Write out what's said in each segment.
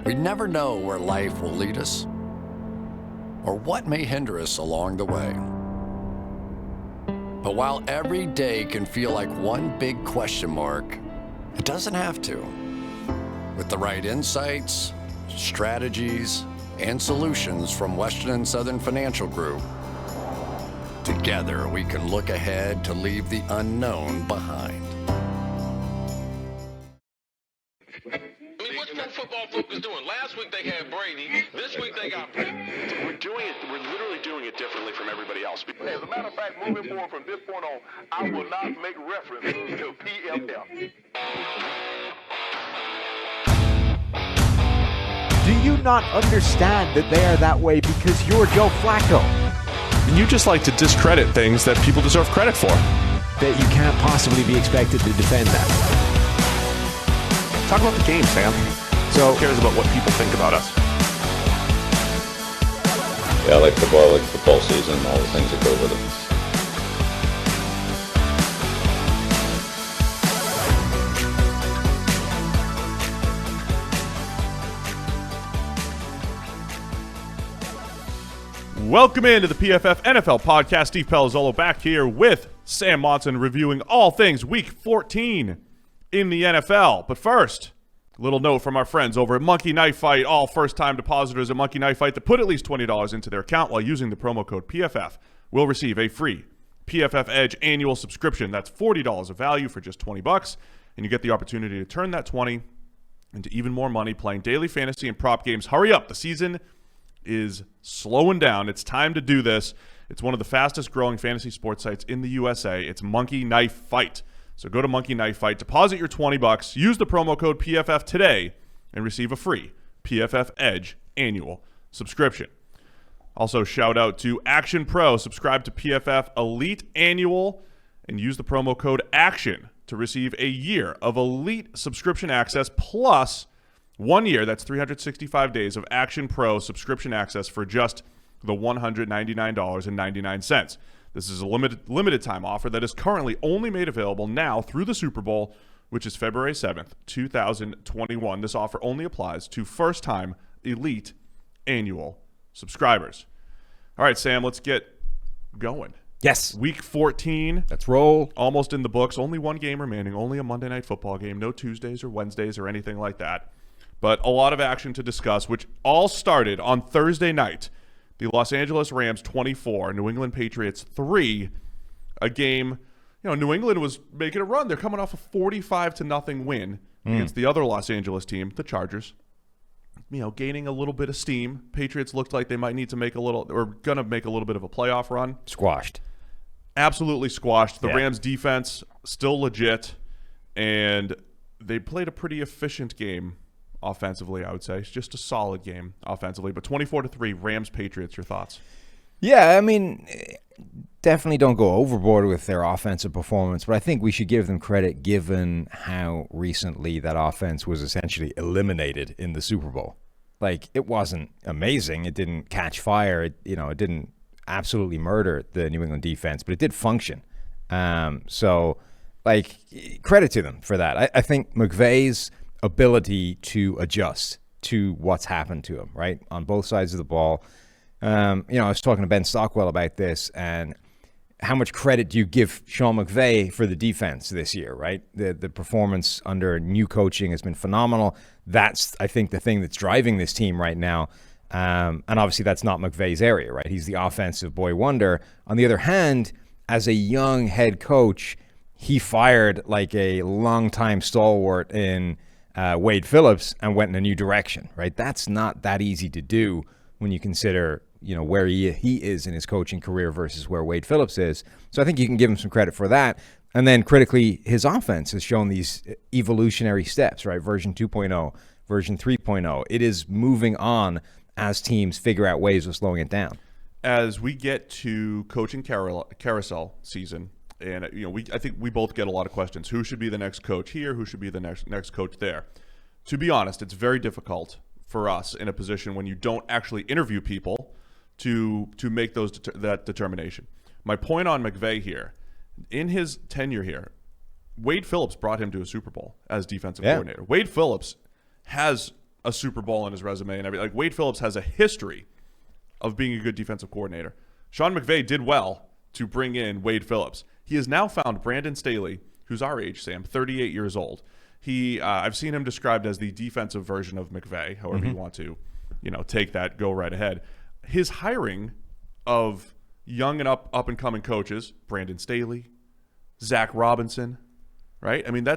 We never know where life will lead us or what may hinder us along the way. But while every day can feel like one big question mark, it doesn't have to. With the right insights, strategies, and solutions from Western and Southern Financial Group, together we can look ahead to leave the unknown behind. What's Pro Football Focus doing? Last week they had Brady. This week they got Brady. We're literally doing it differently from everybody else. As a matter of fact, moving forward from this point on, I will not make reference to PFF. Do you not understand that they are that way because you're Joe Flacco? You just like to discredit things that people deserve credit for. That you can't possibly be expected to defend that. Talk about the game, Sam. So, who cares about what people think about us? Yeah, I like football season, all the things that go with it. Welcome into the PFF NFL podcast. Steve Palazzolo back here with Sam Monson reviewing all things Week 14 in the NFL. But first, a little note from our friends over at Monkey Knife Fight. All first-time depositors at Monkey Knife Fight that put at least $20 into their account while using the promo code PFF will receive a free PFF Edge annual subscription. That's $40 of value for just $20, and you get the opportunity to turn that $20 into even more money playing daily fantasy and prop games. Hurry up. The season is slowing down. It's time to do this. It's one of the fastest growing fantasy sports sites in the USA. It's Monkey Knife Fight. So go to Monkey Knife Fight, deposit your $20, use the promo code PFF today, and receive a free PFF Edge annual subscription. Also, shout out to Action Pro. Subscribe to PFF Elite Annual and use the promo code ACTION to receive a year of Elite subscription access plus 1 year, that's 365 days of Action Pro subscription access for just the $199.99. This is a limited time offer that is currently only made available now through the Super Bowl, which is February 7th, 2021. This offer only applies to first-time Elite annual subscribers. All right, Sam, let's get going. yes, Week 14. let's roll. Almost in the books. Only one game remaining. Only a Monday Night Football game. No Tuesdays or Wednesdays or anything like that. But a lot of action to discuss, which all started on Thursday night. The Los Angeles Rams 24, New England Patriots 3. A game, New England was making a run. They're coming off a 45-0 win against the other Los Angeles team, the Chargers. Gaining a little bit of steam. Patriots looked like they might need to make a little bit of a playoff run. Squashed. Absolutely squashed. The Rams defense still legit, and they played a pretty efficient game offensively, I would say. It's just a solid game offensively. But 24-3, Rams Patriots, your thoughts? Yeah, I mean, definitely don't go overboard with their offensive performance, but I think we should give them credit given how recently that offense was essentially eliminated in the Super Bowl. Like, it wasn't amazing. It didn't catch fire. It didn't absolutely murder the New England defense, but it did function. So, credit to them for that. I think McVay's ability to adjust to what's happened to him, right, on both sides of the ball. I was talking to Ben Stockwell about this, and how much credit do you give Sean McVay for the defense this year, right? The performance under new coaching has been phenomenal. That's, I think, the thing that's driving this team right now. And obviously that's not McVay's area, right? He's the offensive boy wonder. On the other hand, as a young head coach, he fired like a longtime stalwart in Wade Phillips and went in a new direction, right? That's not that easy to do when you consider, where he is in his coaching career versus where Wade Phillips is. So I think you can give him some credit for that. And then critically, his offense has shown these evolutionary steps, right? Version 2.0, version 3.0. It is moving on as teams figure out ways of slowing it down. As we get to coaching carousel season, and I think we both get a lot of questions. Who should be the next coach here? Who should be the next coach there? To be honest, it's very difficult for us in a position when you don't actually interview people to make that determination. My point on McVay here, in his tenure here, Wade Phillips brought him to a Super Bowl as defensive coordinator. Wade Phillips has a Super Bowl on his resume and everything. Like, Wade Phillips has a history of being a good defensive coordinator. Sean McVay did well to bring in Wade Phillips. He has now found Brandon Staley, who's our age, Sam, 38 years old. I've seen him described as the defensive version of McVay, however you want to, take that, go right ahead. His hiring of young and up and coming coaches, Brandon Staley, Zach Robinson, right? I mean,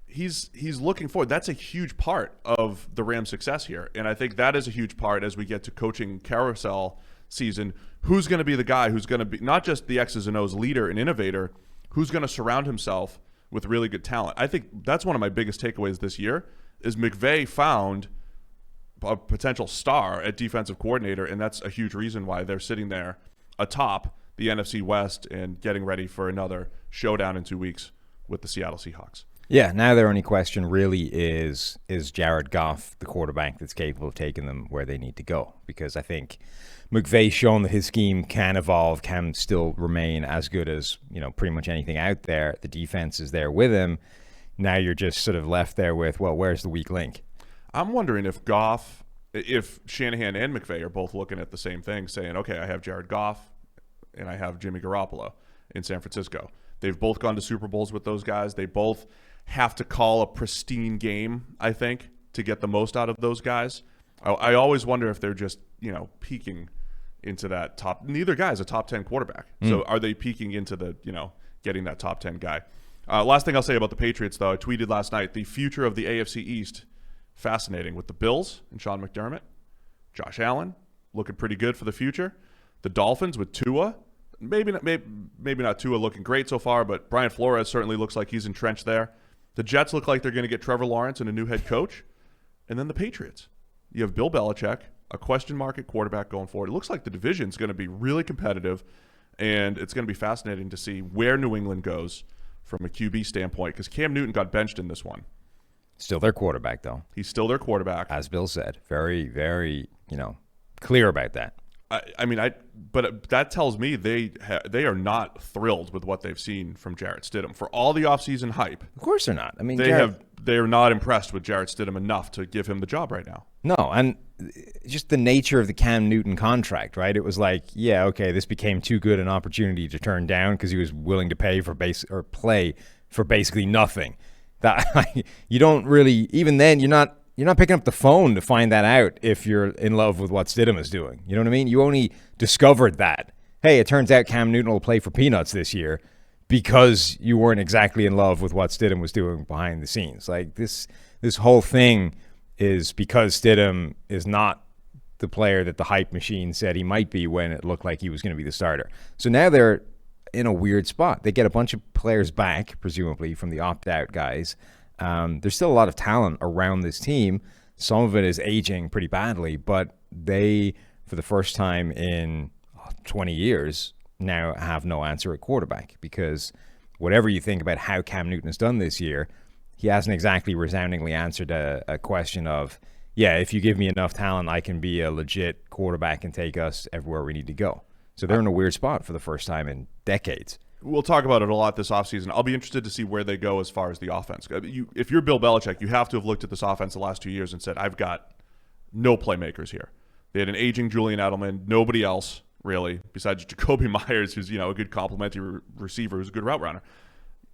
he's looking forward. That's a huge part of the Rams' success here. And I think that is a huge part as we get to coaching carousel season. Who's going to be the guy who's going to be not just the X's and O's leader and innovator, who's going to surround himself with really good talent? I think that's one of my biggest takeaways this year is McVay found a potential star at defensive coordinator, and that's a huge reason why they're sitting there atop the NFC West and getting ready for another showdown in 2 weeks with the Seattle Seahawks. Yeah, now their only question really is Jared Goff the quarterback that's capable of taking them where they need to go? Because I think McVay's shown that his scheme can evolve, can still remain as good as, pretty much anything out there. The defense is there with him. Now you're just sort of left there with, well, where's the weak link? I'm wondering if Shanahan and McVay are both looking at the same thing, saying, okay, I have Jared Goff and I have Jimmy Garoppolo in San Francisco. They've both gone to Super Bowls with those guys. They both have to call a pristine game, I think, to get the most out of those guys. I always wonder if they're just, peeking into that top. Neither guy's a top 10 quarterback. So are they peeking into the, getting that top 10 guy? Last thing I'll say about the Patriots, though, I tweeted last night, the future of the AFC East, fascinating, with the Bills and Sean McDermott, Josh Allen, looking pretty good for the future. The Dolphins with Tua, maybe not Tua looking great so far, but Brian Flores certainly looks like he's entrenched there. The Jets look like they're going to get Trevor Lawrence and a new head coach. And then the Patriots. You have Bill Belichick, a question mark at quarterback going forward. It looks like the division's going to be really competitive, and it's going to be fascinating to see where New England goes from a QB standpoint, because Cam Newton got benched in this one. Still their quarterback, though. He's still their quarterback. As Bill said. Very, very, clear about that. But that tells me they are not thrilled with what they've seen from Jarrett Stidham. For all the offseason hype, Of course they're not. I mean, they are not impressed with Jarrett Stidham enough to give him the job right now. No, and just the nature of the Cam Newton contract, right? It was like, yeah, okay, this became too good an opportunity to turn down because he was willing to play for basically nothing. That you don't really, even then, you're not picking up the phone to find that out if you're in love with what Stidham is doing. You know what I mean? You only discovered that. Hey, it turns out Cam Newton will play for peanuts this year because you weren't exactly in love with what Stidham was doing behind the scenes. Like this whole thing is because Stidham is not the player that the hype machine said he might be when it looked like he was going to be the starter. So now they're in a weird spot. They get a bunch of players back, presumably, from the opt-out guys. There's still a lot of talent around this team. Some of it is aging pretty badly, but they, for the first time in 20 years, now have no answer at quarterback, because whatever you think about how Cam Newton has done this year, he hasn't exactly resoundingly answered a question of, yeah, if you give me enough talent, I can be a legit quarterback and take us everywhere we need to go. So they're in a weird spot for the first time in decades. We'll talk about it a lot this offseason. I'll be interested to see where they go as far as the offense. If you're Bill Belichick, you have to have looked at this offense the last 2 years and said, I've got no playmakers here. They had an aging Julian Edelman, nobody else really, besides Jacoby Myers, who's a good complementary receiver, who's a good route runner.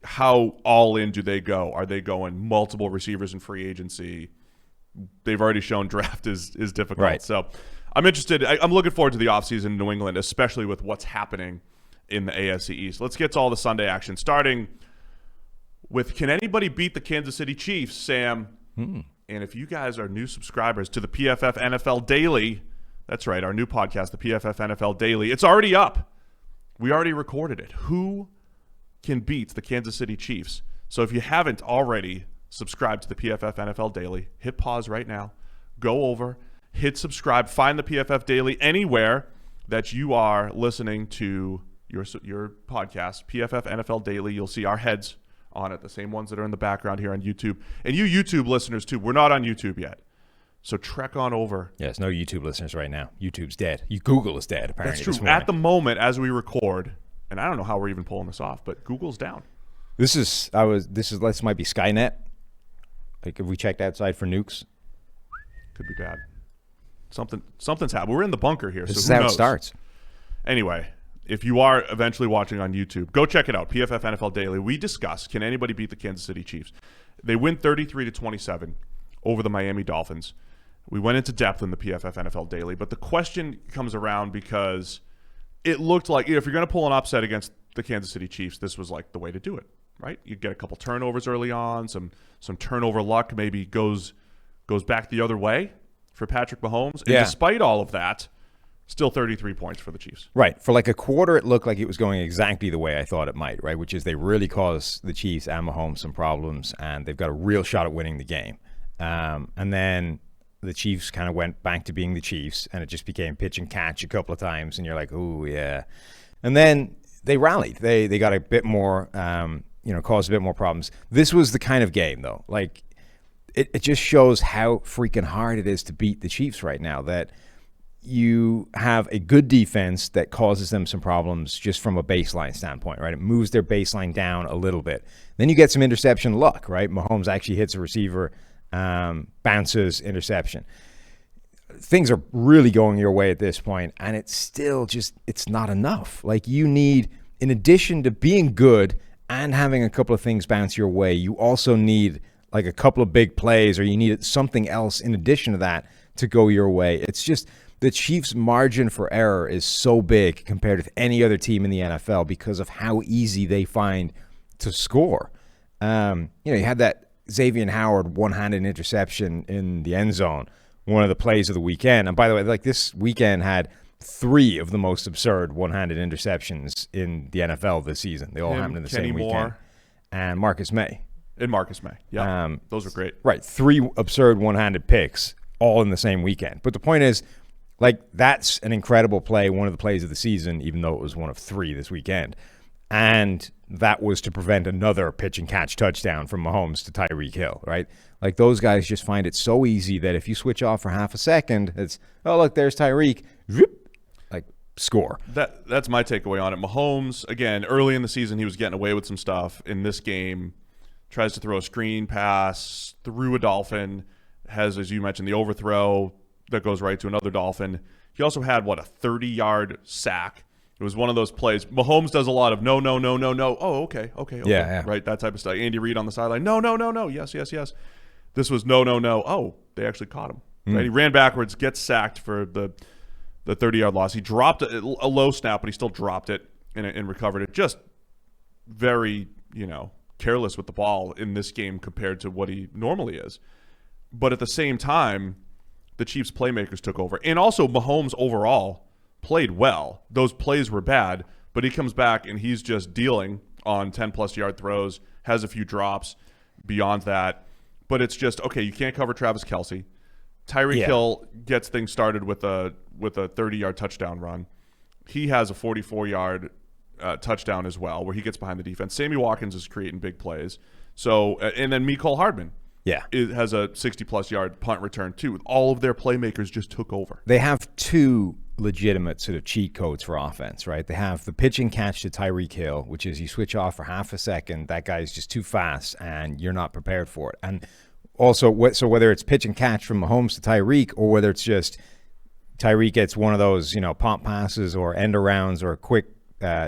How all in do they go? Are they going multiple receivers in free agency? They've already shown draft is difficult. Right. So I'm interested. I'm looking forward to the offseason in New England, especially with what's happening in the AFC East. Let's get to all the Sunday action, starting with, can anybody beat the Kansas City Chiefs, Sam? And if you guys are new subscribers to the PFF NFL Daily, that's right, our new podcast, the PFF NFL Daily, it's already up. We already recorded it. Who can beat the Kansas City Chiefs? So if you haven't already subscribed to the PFF NFL Daily, hit pause right now, go over, hit subscribe, find the PFF Daily anywhere that you are listening to your podcast, PFF NFL Daily. You'll see our heads on it, the same ones that are in the background here on YouTube. And you YouTube listeners, too. We're not on YouTube yet. So trek on over. Yes, no YouTube listeners right now. YouTube's dead. Google is dead, apparently. That's true. At the moment, as we record, and I don't know how we're even pulling this off, but Google's down. This might be Skynet. Like, if we checked outside for nukes. Could be bad. Something's happened. We're in the bunker here, This so is who how knows? it starts. Anyway, if you are eventually watching on YouTube, go check it out. PFF NFL Daily. We discuss, can anybody beat the Kansas City Chiefs? They win 33-27 over the Miami Dolphins. We went into depth in the PFF NFL Daily, but the question comes around because it looked like, if you're going to pull an upset against the Kansas City Chiefs, this was like the way to do it, right? You get a couple turnovers early on, some turnover luck maybe goes back the other way for Patrick Mahomes. And despite all of that, still 33 points for the Chiefs. Right. For like a quarter, it looked like it was going exactly the way I thought it might, right? Which is they really caused the Chiefs and Mahomes some problems, and they've got a real shot at winning the game. And then the Chiefs kind of went back to being the Chiefs, and it just became pitch and catch a couple of times, and you're like, ooh, yeah. And then they rallied. They got a bit more, caused a bit more problems. This was the kind of game, though. Like, it just shows how freaking hard it is to beat the Chiefs right now, that you have a good defense that causes them some problems just from a baseline standpoint, right? It moves their baseline down a little bit. Then you get some interception luck, right? Mahomes actually hits a receiver, bounces, interception. Things are really going your way at this point, and it's still just, it's not enough. Like, you need, in addition to being good and having a couple of things bounce your way, you also need like a couple of big plays, or you need something else in addition to that to go your way. It's just, the Chiefs' margin for error is so big compared with any other team in the NFL because of how easy they find to score. You had that Xavier Howard one-handed interception in the end zone, one of the plays of the weekend. And by the way, like, this weekend had 3 of the most absurd one-handed interceptions in the NFL this season. They all happened in the Kenny same weekend. Moore. And Marcus May. And Marcus May. Yeah, those are great. Right, 3 absurd one-handed picks all in the same weekend. But the point is, like, that's an incredible play, one of the plays of the season, even though it was one of 3 this weekend. And that was to prevent another pitch and catch touchdown from Mahomes to Tyreek Hill, right? Like, those guys just find it so easy that if you switch off for half a second, it's, oh, look, there's Tyreek. Like, score. That's my takeaway on it. Mahomes, again, early in the season, he was getting away with some stuff. In this game, tries to throw a screen pass through a Dolphin, has, as you mentioned, the overthrow that goes right to another Dolphin. He also had, a 30-yard sack. It was one of those plays. Mahomes does a lot of no. Oh, okay. Yeah. Right, that type of stuff. Andy Reid on the sideline. No. Yes. This was no. Oh, they actually caught him. Right? He ran backwards, gets sacked for the 30-yard loss. He dropped a low snap, but he still dropped it and recovered it. Just very, careless with the ball in this game compared to what he normally is. But at the same time, the Chiefs' playmakers took over. And also, Mahomes overall played well. Those plays were bad, but he comes back and he's just dealing on 10-plus yard throws, has a few drops beyond that. But it's just, okay, you can't cover Travis Kelce. Tyreek Hill gets things started with a 30-yard touchdown run. He has a 44-yard touchdown as well, where he gets behind the defense. Sammy Watkins is creating big plays. So, and then Mecole Hardman. Yeah. It has a 60-plus yard punt return, too. All of their playmakers just took over. They have 2 legitimate sort of cheat codes for offense, right? They have the pitch and catch to Tyreek Hill, which is you switch off for half a second, that guy's just too fast, and you're not prepared for it. And also, so whether it's pitch and catch from Mahomes to Tyreek, or whether it's just Tyreek gets one of those, pump passes or end arounds or quick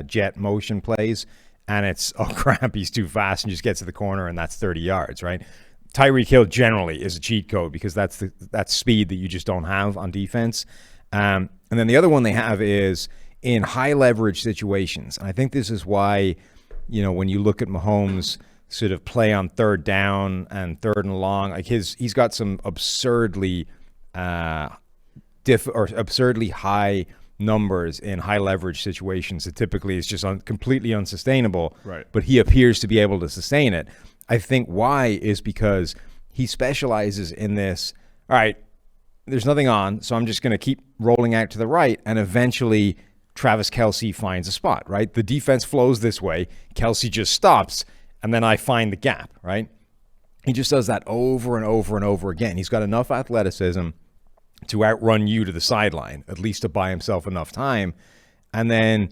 jet motion plays, and it's, oh, crap, he's too fast, and just gets to the corner, and that's 30 yards, right? Tyreek Hill generally is a cheat code because that's speed that you just don't have on defense. And then the other one they have is in high leverage situations. And I think this is why, when you look at Mahomes sort of play on third down and third and long, like he's got some absurdly absurdly high numbers in high leverage situations that typically is just completely unsustainable. Right. But he appears to be able to sustain it. I think why is because he specializes in this. All right, there's nothing on, so I'm just going to keep rolling out to the right, and eventually Travis Kelce finds a spot, right? The defense flows this way. Kelce just stops, and then I find the gap, right? He just does that over and over and over again. He's got enough athleticism to outrun you to the sideline, at least to buy himself enough time, and then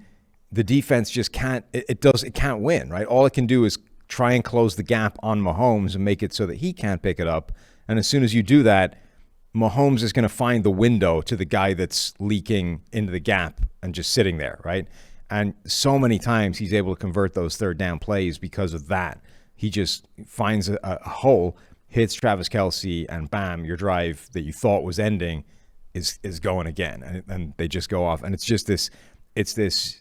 the defense just can't. It can't win, right? All it can do is try and close the gap on Mahomes and make it so that he can't pick it up. And as soon as you do that, Mahomes is going to find the window to the guy that's leaking into the gap and just sitting there, right? And so many times he's able to convert those third down plays because of that. He just finds a hole, hits Travis Kelce, and bam, your drive that you thought was ending is going again. And they just go off. And it's just this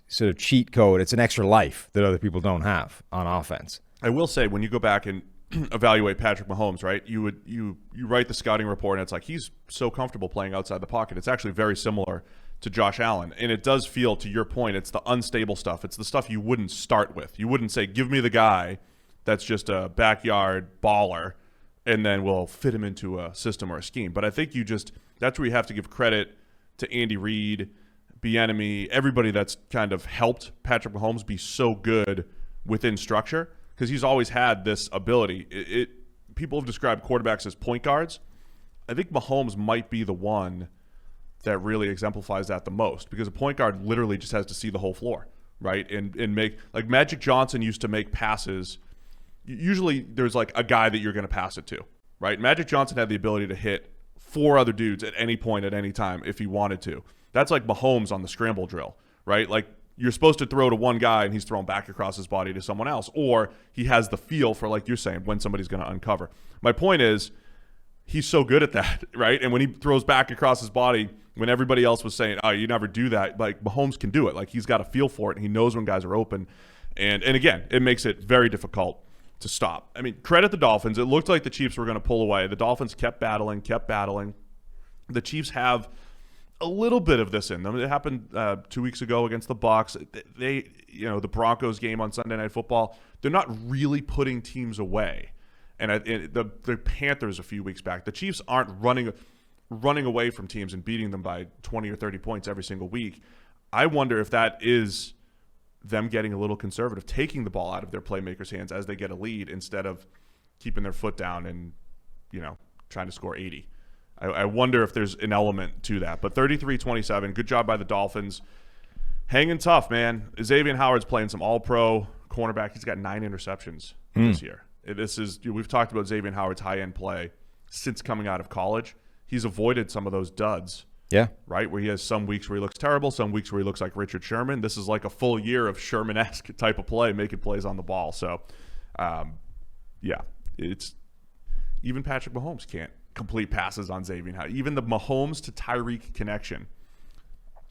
sort of cheat code. It's an extra life that other people don't have on offense. I will say, when you go back and evaluate Patrick Mahomes, right? You write the scouting report, and it's like he's so comfortable playing outside the pocket. It's actually very similar to Josh Allen, and it does feel, to your point, it's the unstable stuff. It's the stuff you wouldn't start with. You wouldn't say, give me the guy that's just a backyard baller, and then we'll fit him into a system or a scheme. But I think that's where you have to give credit to Andy Reid, Bieniemy, everybody that's kind of helped Patrick Mahomes be so good within structure, because he's always had this ability. People have described quarterbacks as point guards. I think Mahomes might be the one that really exemplifies that the most, because a point guard literally just has to see the whole floor, right? And make, like Magic Johnson used to make passes. Usually there's like a guy that you're going to pass it to, right? Magic Johnson had the ability to hit 4 other dudes at any point at any time if he wanted to. That's like Mahomes on the scramble drill, right? Like, you're supposed to throw to one guy and he's thrown back across his body to someone else, or he has the feel for, like you're saying, when somebody's going to uncover. My point is, he's so good at that, right? And when he throws back across his body, when everybody else was saying, oh, you never do that, like Mahomes can do it. Like, he's got a feel for it, and he knows when guys are open. And again, it makes it very difficult to stop. I mean, credit the Dolphins. It looked like the Chiefs were going to pull away. The Dolphins kept battling. The Chiefs have a little bit of this in them. It happened 2 weeks ago against the Bucs. They, the Broncos game on Sunday Night Football, they're not really putting teams away. And the Panthers a few weeks back, the Chiefs aren't running away from teams and beating them by 20 or 30 points every single week. I wonder if that is them getting a little conservative, taking the ball out of their playmakers' hands as they get a lead instead of keeping their foot down and, trying to score 80. I wonder if there's an element to that. But 33-27, good job by the Dolphins. Hanging tough, man. Xavier Howard's playing some all-pro cornerback. He's got 9 interceptions this year. We've talked about Xavier Howard's high-end play since coming out of college. He's avoided some of those duds. Yeah. Right? Where he has some weeks where he looks terrible, some weeks where he looks like Richard Sherman. This is like a full year of Sherman-esque type of play, making plays on the ball. So, it's even Patrick Mahomes can't complete passes on Xavier Howard. Even the Mahomes to Tyreek connection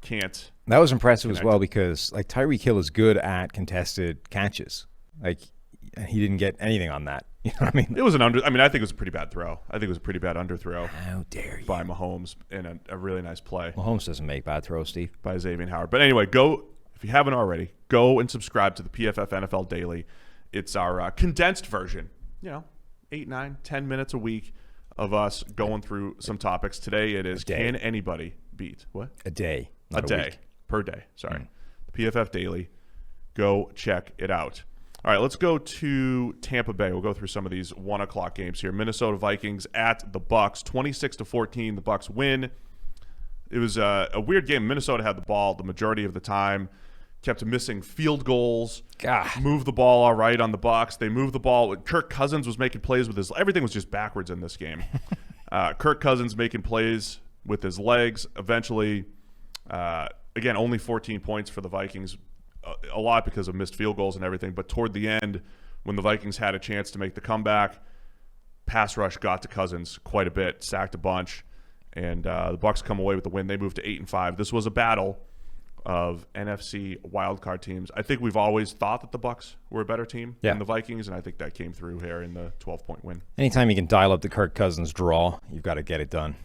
can't. That was impressive as well, because like Tyreek Hill is good at contested catches. Like, he didn't get anything on that. You know what I mean? It was I think it was a pretty bad throw. I think it was a pretty bad underthrow. How dare you? By Mahomes, and a really nice play. Mahomes doesn't make bad throws, Steve. By Xavier Howard. But anyway, go, if you haven't already, go and subscribe to the PFF NFL Daily. It's our condensed version. 8, 9, 10 minutes a week of us going through some topics. Today it is, can anybody beat what? A day. A day. Week. Per day. Sorry. The PFF Daily. Go check it out. All right, let's go to Tampa Bay. We'll go through some of these 1 o'clock games here. Minnesota Vikings at the Bucs, 26-14. The Bucs win. It was a weird game. Minnesota had the ball the majority of the time. Kept missing field goals. Moved the ball all right on the Bucs. They moved the ball. Kirk Cousins was making plays with his. Everything was just backwards in this game. Kirk Cousins making plays with his legs. Eventually, again, only 14 points for the Vikings. A lot because of missed field goals and everything. But toward the end, when the Vikings had a chance to make the comeback, pass rush got to Cousins quite a bit, sacked a bunch, and the Bucs come away with the win. They moved to 8-5. This was a battle of NFC wildcard teams. I think we've always thought that the Bucs were a better team than the Vikings, and I think that came through here in the 12-point win. Anytime you can dial up the Kirk Cousins draw, you've got to get it done.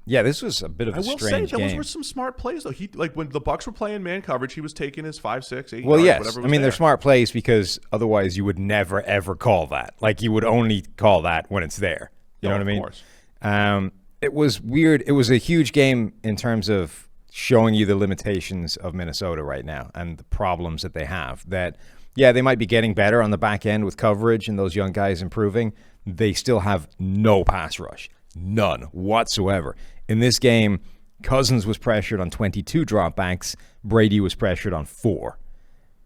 This was a bit of a strange game. Those were some smart plays, though. He, like, when the Bucs were playing man coverage, he was taking his 5, 6, 8 Well, yards, yes. whatever I was mean, there. they're smart plays because otherwise you would never, ever call that. Like, you would only call that when it's there. You know what I mean? Of course. It was weird. It was a huge game in terms of showing you the limitations of Minnesota right now and the problems that they have. That, they might be getting better on the back end with coverage and those young guys improving. They still have no pass rush. None whatsoever. In this game, Cousins was pressured on 22 dropbacks. Brady was pressured on 4.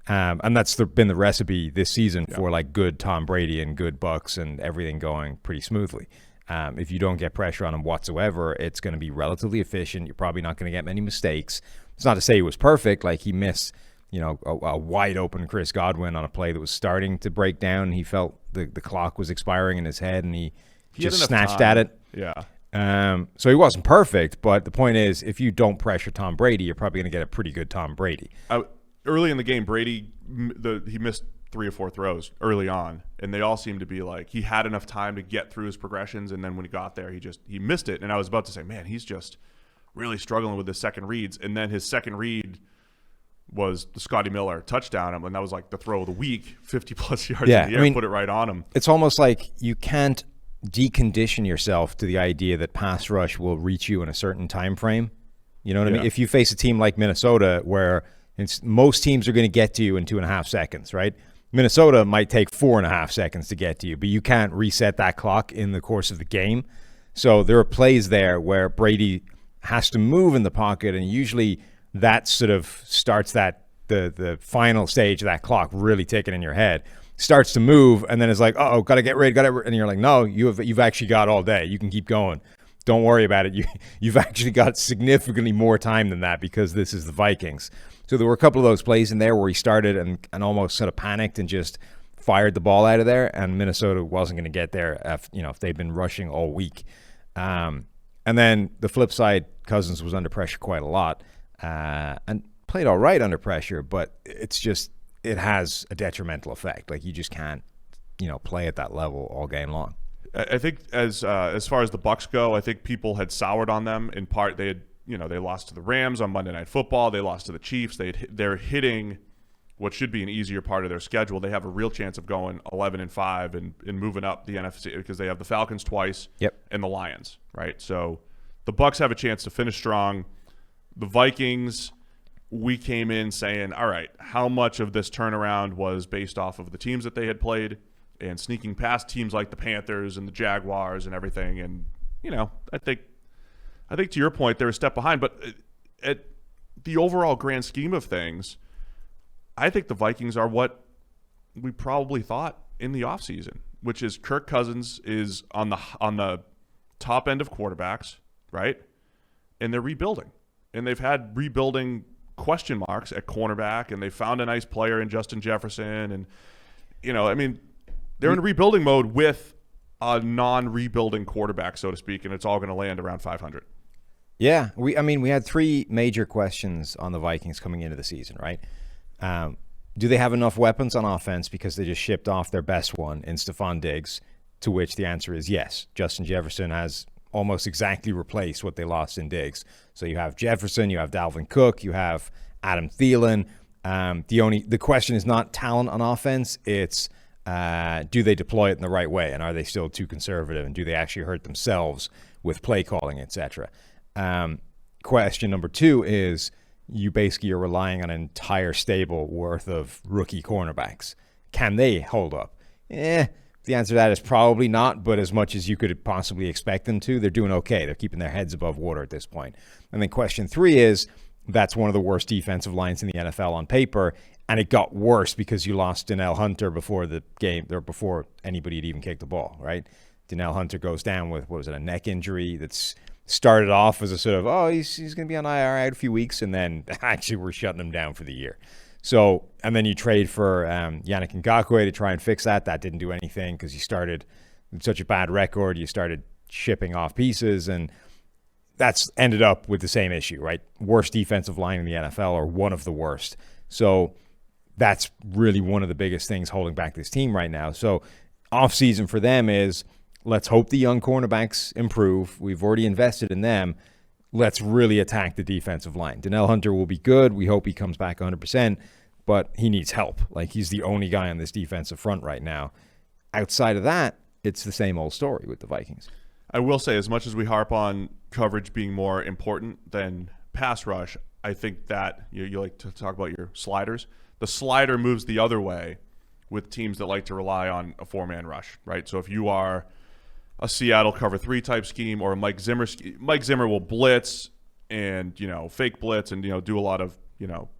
And that's been the recipe this season for like good Tom Brady and good Bucs and everything going pretty smoothly. If you don't get pressure on him whatsoever, it's going to be relatively efficient. You're probably not going to get many mistakes. It's not to say he was perfect. Like, he missed, a wide open Chris Godwin on a play that was starting to break down. He felt the clock was expiring in his head, and he just snatched at it. Yeah. So he wasn't perfect, but the point is, if you don't pressure Tom Brady, you're probably going to get a pretty good Tom Brady. Early in the game, Brady, he missed 3 or 4 throws early on, and they all seemed to be like he had enough time to get through his progressions, and then when he got there, he missed it. And I was about to say, man, he's just really struggling with his second reads. And then his second read was the Scotty Miller touchdown, and that was like the throw of the week, 50-plus yards in the air, put it right on him. It's almost like you can't decondition yourself to the idea that pass rush will reach you in a certain time frame. You know what I mean? If you face a team like Minnesota, where most teams are going to get to you in 2.5 seconds, right? Minnesota might take 4.5 seconds to get to you, but you can't reset that clock in the course of the game. So there are plays there where Brady has to move in the pocket, and usually that sort of starts the final stage of that clock really ticking in your head. Starts to move, and then it's like, uh-oh, got to get ready, and you're like, no, you've actually got all day. You can keep going. Don't worry about it. You've actually got significantly more time than that because this is the Vikings. So there were a couple of those plays in there where he started and almost sort of panicked and just fired the ball out of there, and Minnesota wasn't going to get there if they'd been rushing all week. And then the flip side, Cousins was under pressure quite a lot and played all right under pressure, but it's just it has a detrimental effect. Like, you just can't play at that level all game long. I think as far as the Bucs go, I think people had soured on them. In part, they had they lost to the Rams on Monday Night Football. They lost to the Chiefs. They're hitting what should be an easier part of their schedule. They have a real chance of going 11-5 and moving up the NFC because they have the Falcons twice and the Lions, right? So the Bucs have a chance to finish strong. The Vikings, we came in saying, all right, how much of this turnaround was based off of the teams that they had played and sneaking past teams like the Panthers and the Jaguars and everything? And, I think to your point, they're a step behind. But at the overall grand scheme of things, I think the Vikings are what we probably thought in the offseason, which is Kirk Cousins is on the top end of quarterbacks, right? And they're rebuilding. And they've had rebuilding question marks at cornerback, and they found a nice player in Justin Jefferson. And, they're in rebuilding mode with a non-rebuilding quarterback, so to speak, and it's all going to land around 500. Yeah, we had 3 major questions on the Vikings coming into the season, right? Do they have enough weapons on offense because they just shipped off their best one in Stephon Diggs, to which the answer is yes. Justin Jefferson has almost exactly replaced what they lost in Diggs. So you have Jefferson, you have Dalvin Cook, you have Adam Thielen. The question is not talent on offense, it's do they deploy it in the right way, and are they still too conservative, and do they actually hurt themselves with play calling, etc.? Question number 2 is you basically are relying on an entire stable worth of rookie cornerbacks. Can they hold up? The answer to that is probably not, but as much as you could possibly expect them to, they're doing okay. They're keeping their heads above water at this point. And then question 3 is that's one of the worst defensive lines in the NFL on paper, and it got worse because you lost Danielle Hunter before the game, or before anybody had even kicked the ball, right? Danielle Hunter goes down with, a neck injury that's started off as a sort of, he's going to be on IR out a few weeks, and then actually we're shutting him down for the year. So, and then you trade for Yannick Ngakoue to try and fix that. That didn't do anything because you started with such a bad record. You started shipping off pieces, and that's ended up with the same issue, right? Worst defensive line in the NFL, or one of the worst. So that's really one of the biggest things holding back this team right now. So offseason for them is, let's hope the young cornerbacks improve. We've already invested in them. Let's really attack the defensive line. Danielle Hunter will be good. We hope he comes back 100%, but he needs help. Like, he's the only guy on this defensive front right now. Outside of that, it's the same old story with the Vikings. I will say, as much as we harp on coverage being more important than pass rush, I think that you like to talk about your sliders. The slider moves the other way with teams that like to rely on a 4-man rush, right? So if you are a Seattle cover 3 type scheme, or a Mike Zimmer will blitz and, fake blitz and, do a lot of,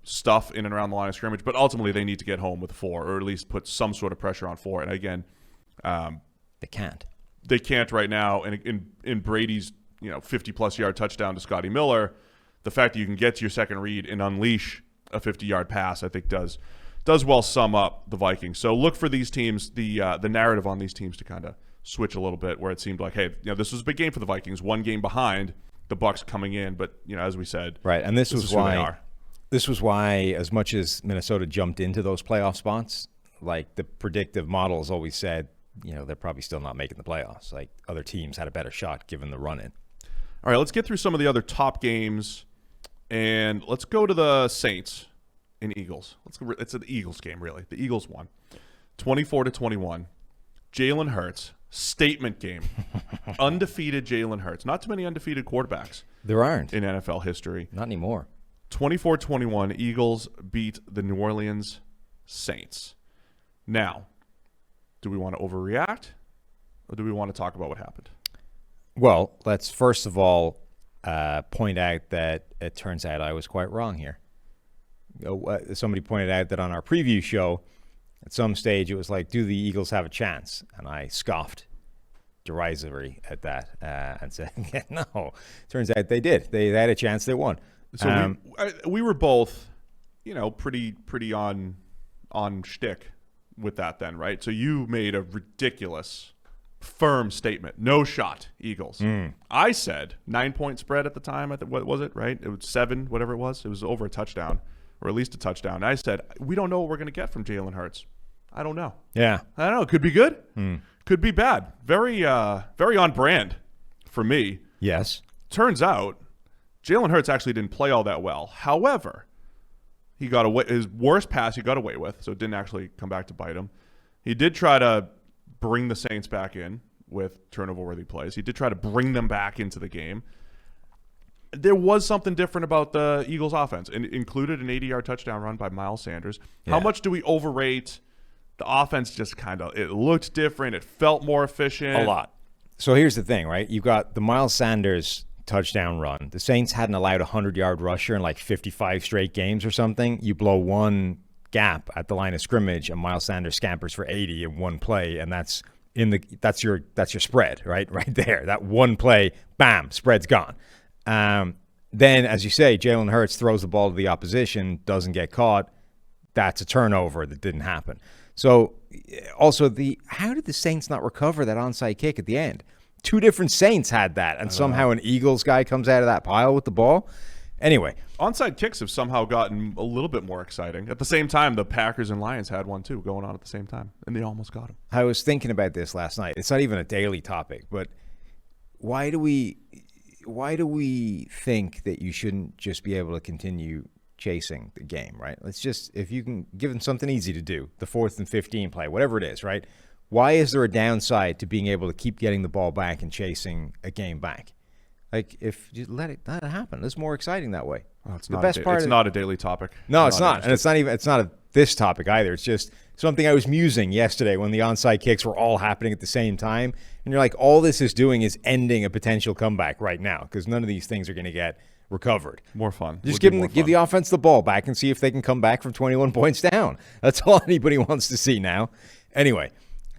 stuff in and around the line of scrimmage, but ultimately they need to get home with 4, or at least put some sort of pressure on 4. And again, they can't. they can't right now. And in Brady's 50-plus yard touchdown to Scotty Miller, the fact that you can get to your second read and unleash a 50-yard pass, I think does well sum up the Vikings. So look for these teams, the narrative on these teams to kind of switch a little bit, where it seemed like, hey, this was a big game for the Vikings, one game behind the Bucs coming in, but as we said, right, and this was why. This was why, as much as Minnesota jumped into those playoff spots, like the predictive models always said, they're probably still not making the playoffs. Like other teams had a better shot given the run-in. All right, let's get through some of the other top games, and let's go to the Saints and Eagles. It's an Eagles game, really. The Eagles won 24-21. Jalen Hurts, statement game. Undefeated Jalen Hurts. Not too many undefeated quarterbacks. There aren't. In NFL history. Not anymore. 24-21, Eagles beat the New Orleans Saints. Now, do we want to overreact, or do we want to talk about what happened? Well, let's first of all point out that it turns out I was quite wrong here. Somebody pointed out that on our preview show, at some stage, it was like, do the Eagles have a chance? And I scoffed derisively at that and said, no. Turns out they did. They had a chance. They won. So we were both, pretty on shtick with that then, right? So you made a ridiculous, firm statement. No shot, Eagles. I said 9-point spread at the time. What was it, right? It was 7, whatever it was. It was over a touchdown, or at least a touchdown. I said, we don't know what we're going to get from Jalen Hurts. I don't know. Yeah. I don't know. It could be good. Could be bad. Very on brand for me. Yes. Turns out, Jalen Hurts actually didn't play all that well. However, he got away. His worst pass he got away with, so it didn't actually come back to bite him. He did try to bring the Saints back in with turnover-worthy plays. He did try to bring them back into the game. There was something different about the Eagles' offense, and it included an 80-yard touchdown run by Miles Sanders. Yeah. How much do we overrate the offense? Just it looked different. It felt more efficient. A lot. So here's the thing, right? You've got the Miles Sanders touchdown run. The Saints hadn't allowed a 100-yard rusher in like 55 straight games or something. You blow one gap at the line of scrimmage, and Miles Sanders scampers for 80 in one play, and that's your spread, right there. That one play, bam, spread's gone. Then, as you say, Jalen Hurts throws the ball to the opposition, doesn't get caught. That's a turnover that didn't happen. So, also, how did the Saints not recover that onside kick at the end? 2 different Saints had that, and somehow an Eagles guy comes out of that pile with the ball. Anyway. Onside kicks have somehow gotten a little bit more exciting. At the same time, the Packers and Lions had one, too, going on at the same time, and they almost got him. I was thinking about this last night. It's not even a daily topic, but why do we think that you shouldn't just be able to continue chasing the game, right? If you can give them something easy to do, the 4th and 15 play, whatever it is, right? Why is there a downside to being able to keep getting the ball back and chasing a game back? Like, if you let it happen, it's more exciting that way. Well, it's not a daily topic. No, it's not. And it's not this topic either. It's just something I was musing yesterday when the onside kicks were all happening at the same time. And you're like, all this is doing is ending a potential comeback right now, because none of these things are going to get recovered. More fun. Just give the offense the ball back and see if they can come back from 21 points down. That's all anybody wants to see now. Anyway,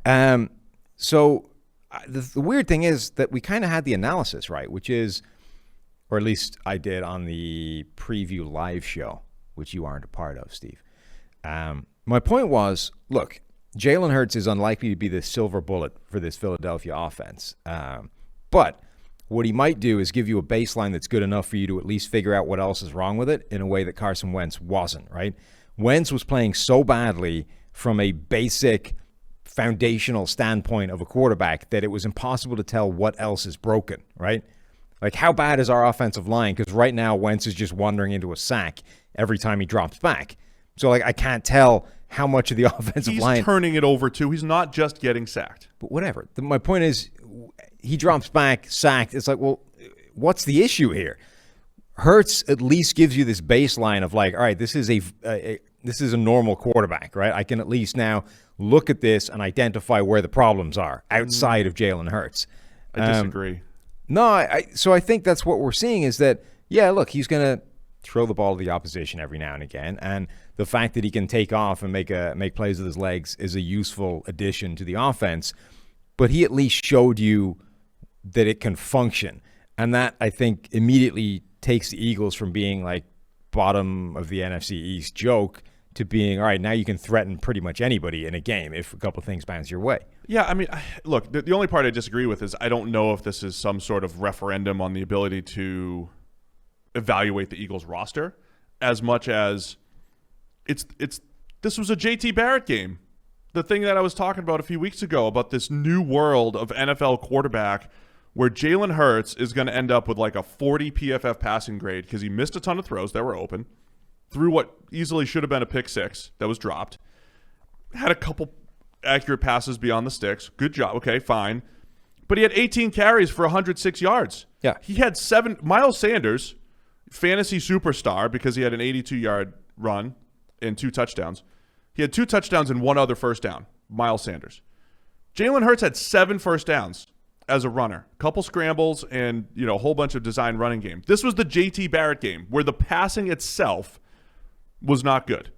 so the weird thing is that we kind of had the analysis right, which is, or at least I did on the preview live show, which you aren't a part of, Steve. My point was, look, Jalen Hurts is unlikely to be the silver bullet for this Philadelphia offense. But what he might do is give you a baseline that's good enough for you to at least figure out what else is wrong with it in a way that Carson Wentz wasn't, right? Wentz was playing so badly from a basic foundational standpoint of a quarterback that it was impossible to tell what else is broken, right? Like, how bad is our offensive line? Because right now, Wentz is just wandering into a sack every time he drops back. So, like, I can't tell how much of the offensive line... He's turning it over, too. He's not just getting sacked. But whatever. My point is, he drops back, sacked. It's like, well, what's the issue here? Hurts at least gives you this baseline of like, all right, this is a normal quarterback, right? I can at least now look at this and identify where the problems are outside of Jalen Hurts. I disagree. So I think that's what we're seeing is that, yeah, look, he's going to throw the ball to the opposition every now and again, and the fact that he can take off and make plays with his legs is a useful addition to the offense. but he at least showed you that it can function. And that, I think, immediately takes the Eagles from being like bottom of the NFC East joke to being, all right, now you can threaten pretty much anybody in a game if a couple of things bounce your way. Yeah, I mean, look, the only part I disagree with is I don't know if this is some sort of referendum on the ability to evaluate the Eagles roster as much as this was a JT Barrett game. The thing that I was talking about a few weeks ago about this new world of NFL quarterback where Jalen Hurts is going to end up with like a 40 PFF passing grade because he missed a ton of throws that were open, threw what easily should have been a pick six that was dropped, had a couple accurate passes beyond the sticks. Good job. Okay, fine. But he had 18 carries for 106 yards. Yeah. He had 7. Miles Sanders, fantasy superstar because he had an 82-yard run and 2 touchdowns. He had 2 touchdowns and 1 other first down, Miles Sanders. Jalen Hurts had 7 first downs as a runner, a couple scrambles, and a whole bunch of design running game. This was the JT Barrett game where the passing itself was not good.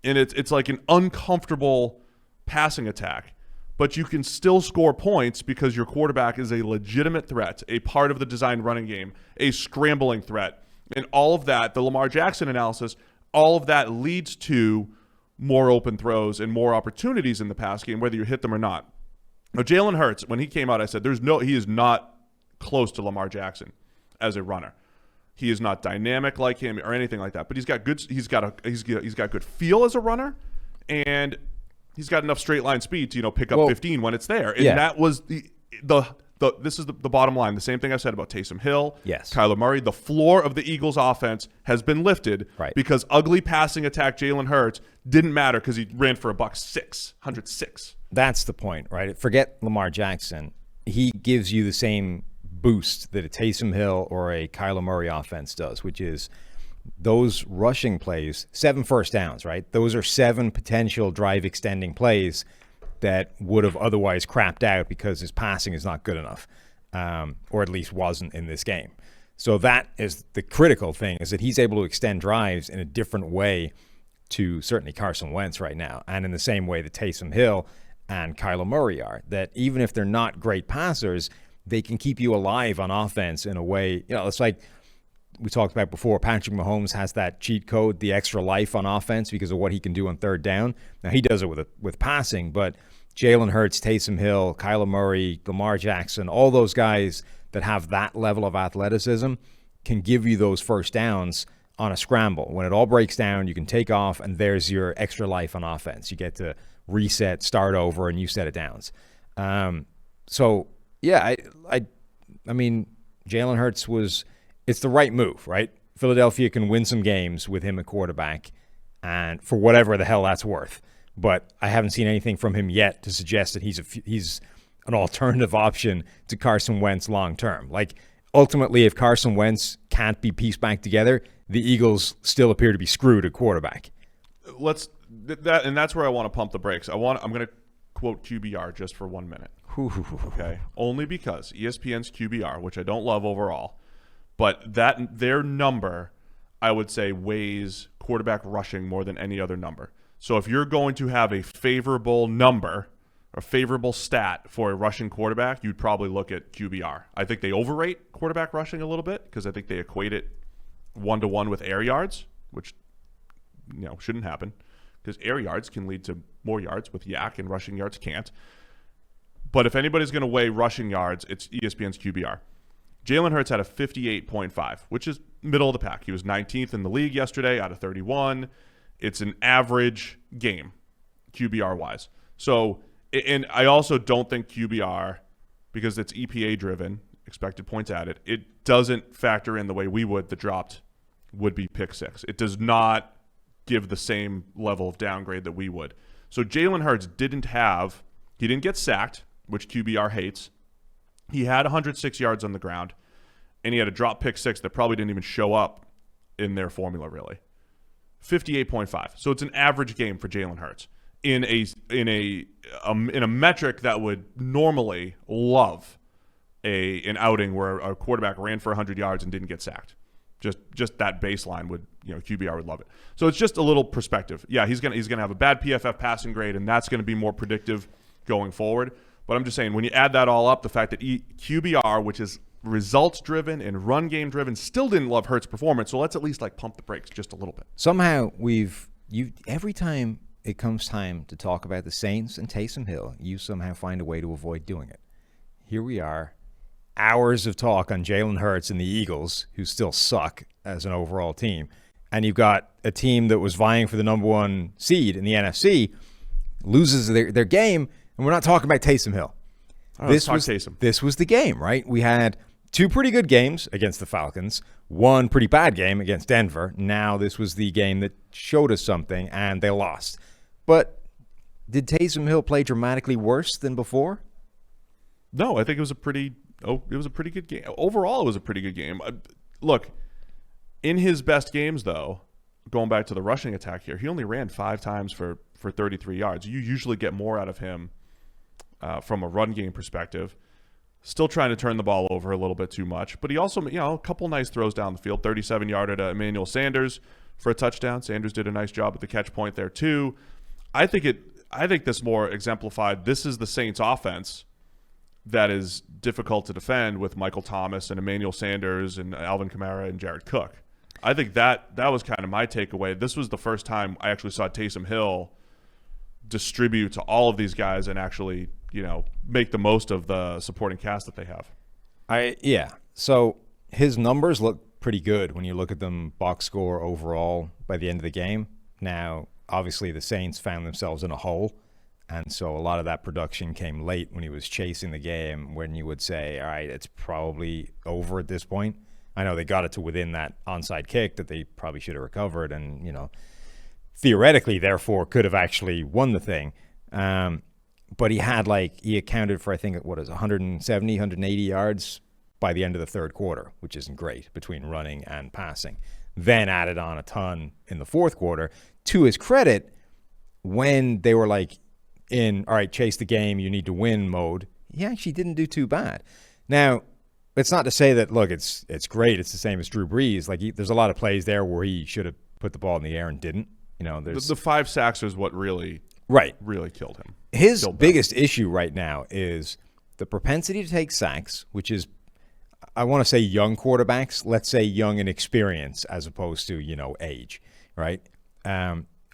And it's like an uncomfortable passing attack. But you can still score points because your quarterback is a legitimate threat, a part of the design running game, a scrambling threat. And all of that, the Lamar Jackson analysis, all of that leads to more open throws and more opportunities in the pass game, whether you hit them or not. Now, Jalen Hurts, when he came out, I said, he is not close to Lamar Jackson as a runner. He is not dynamic like him or anything like that. But he's got good feel as a runner, and he's got enough straight line speed to pick up 15 when it's there. And that was this is the bottom line. The same thing I've said about Taysom Hill, Kyler Murray. The floor of the Eagles offense has been lifted because ugly passing attack Jalen Hurts didn't matter because he ran for $106. That's the point, right? Forget Lamar Jackson. He gives you the same boost that a Taysom Hill or a Kyler Murray offense does, which is those rushing plays, 7 first downs, right? Those are 7 potential drive extending plays that would have otherwise crapped out because his passing is not good enough, or at least wasn't in this game. So that is the critical thing, is that he's able to extend drives in a different way to certainly Carson Wentz right now, and in the same way that Taysom Hill and Kyler Murray are, that even if they're not great passers, they can keep you alive on offense in a way, it's like we talked about before, Patrick Mahomes has that cheat code, the extra life on offense because of what he can do on third down. Now, he does it with passing, but Jalen Hurts, Taysom Hill, Kyler Murray, Lamar Jackson, all those guys that have that level of athleticism can give you those first downs on a scramble. When it all breaks down, you can take off, and there's your extra life on offense. You get to reset, start over, and you set it downs. So, yeah, I mean, Jalen Hurts it's the right move, right? Philadelphia can win some games with him at quarterback, and for whatever the hell that's worth. But I haven't seen anything from him yet to suggest that he's an alternative option to Carson Wentz long term. Like, ultimately, if Carson Wentz can't be pieced back together, the Eagles still appear to be screwed at quarterback. And that's where I want to pump the brakes. I'm going to quote QBR just for 1 minute. Okay, only because ESPN's QBR, which I don't love overall, but their number, I would say, weighs quarterback rushing more than any other number. So if you're going to have a favorable number, a favorable stat for a rushing quarterback, you'd probably look at QBR. I think they overrate quarterback rushing a little bit because I think they equate it 1-to-1 with air yards, which shouldn't happen because air yards can lead to more yards with yak and rushing yards can't. But if anybody's going to weigh rushing yards, it's ESPN's QBR. Jalen Hurts had a 58.5, which is middle of the pack. He was 19th in the league yesterday out of 31. It's an average game, QBR-wise. So, and I also don't think QBR, because it's EPA-driven, expected points added, it doesn't factor in the way we would the dropped would-be pick six. It does not give the same level of downgrade that we would. So Jalen Hurts he didn't get sacked, which QBR hates. He had 106 yards on the ground, and he had a drop pick six that probably didn't even show up in their formula, really. 58.5. So it's an average game for Jalen Hurts in a metric that would normally love an outing where a quarterback ran for 100 yards and didn't get sacked. Just that baseline would, QBR would love it. So it's just a little perspective. Yeah, he's gonna have a bad PFF passing grade, and that's going to be more predictive going forward. But I'm just saying, when you add that all up, the fact that QBR, which is results-driven and run-game-driven, still didn't love Hurts' performance. So let's at least pump the brakes just a little bit. Somehow every time it comes time to talk about the Saints and Taysom Hill, you somehow find a way to avoid doing it. Here we are, hours of talk on Jalen Hurts and the Eagles, who still suck as an overall team. And you've got a team that was vying for the number one seed in the NFC, loses their game, and we're not talking about Taysom Hill. This was the game, right? We had 2 pretty good games against the Falcons, 1 pretty bad game against Denver. Now this was the game that showed us something, and they lost. But did Taysom Hill play dramatically worse than before? No, I think it was a pretty good game. Overall, it was a pretty good game. Look, in his best games, though, going back to the rushing attack here, he only ran 5 times for 33 yards. You usually get more out of him from a run game perspective. Still trying to turn the ball over a little bit too much. But he also, a couple nice throws down the field. 37-yarder to Emmanuel Sanders for a touchdown. Sanders did a nice job at the catch point there, too. I think this more exemplified, this is the Saints offense that is difficult to defend with Michael Thomas and Emmanuel Sanders and Alvin Kamara and Jared Cook. I think that was kind of my takeaway. This was the first time I actually saw Taysom Hill distribute to all of these guys and actually, make the most of the supporting cast that they have. So his numbers look pretty good when you look at them box score overall by the end of the game. Now, obviously the Saints found themselves in a hole, and so a lot of that production came late when he was chasing the game, when you would say, all right, it's probably over at this point. I know they got it to within that onside kick that they probably should have recovered and, theoretically, therefore, could have actually won the thing. But he accounted for, I think, 170, 180 yards by the end of the third quarter, which isn't great between running and passing. Then added on a ton in the fourth quarter. To his credit, when they were in, all right, chase the game, you need to win mode, he actually didn't do too bad. Now, it's not to say that, look, it's great. It's the same as Drew Brees. There's a lot of plays there where he should have put the ball in the air and didn't. The 5 sacks is what really killed him. His biggest issue right now is the propensity to take sacks, which is, I want to say young quarterbacks, let's say young in experience as opposed to, age, right?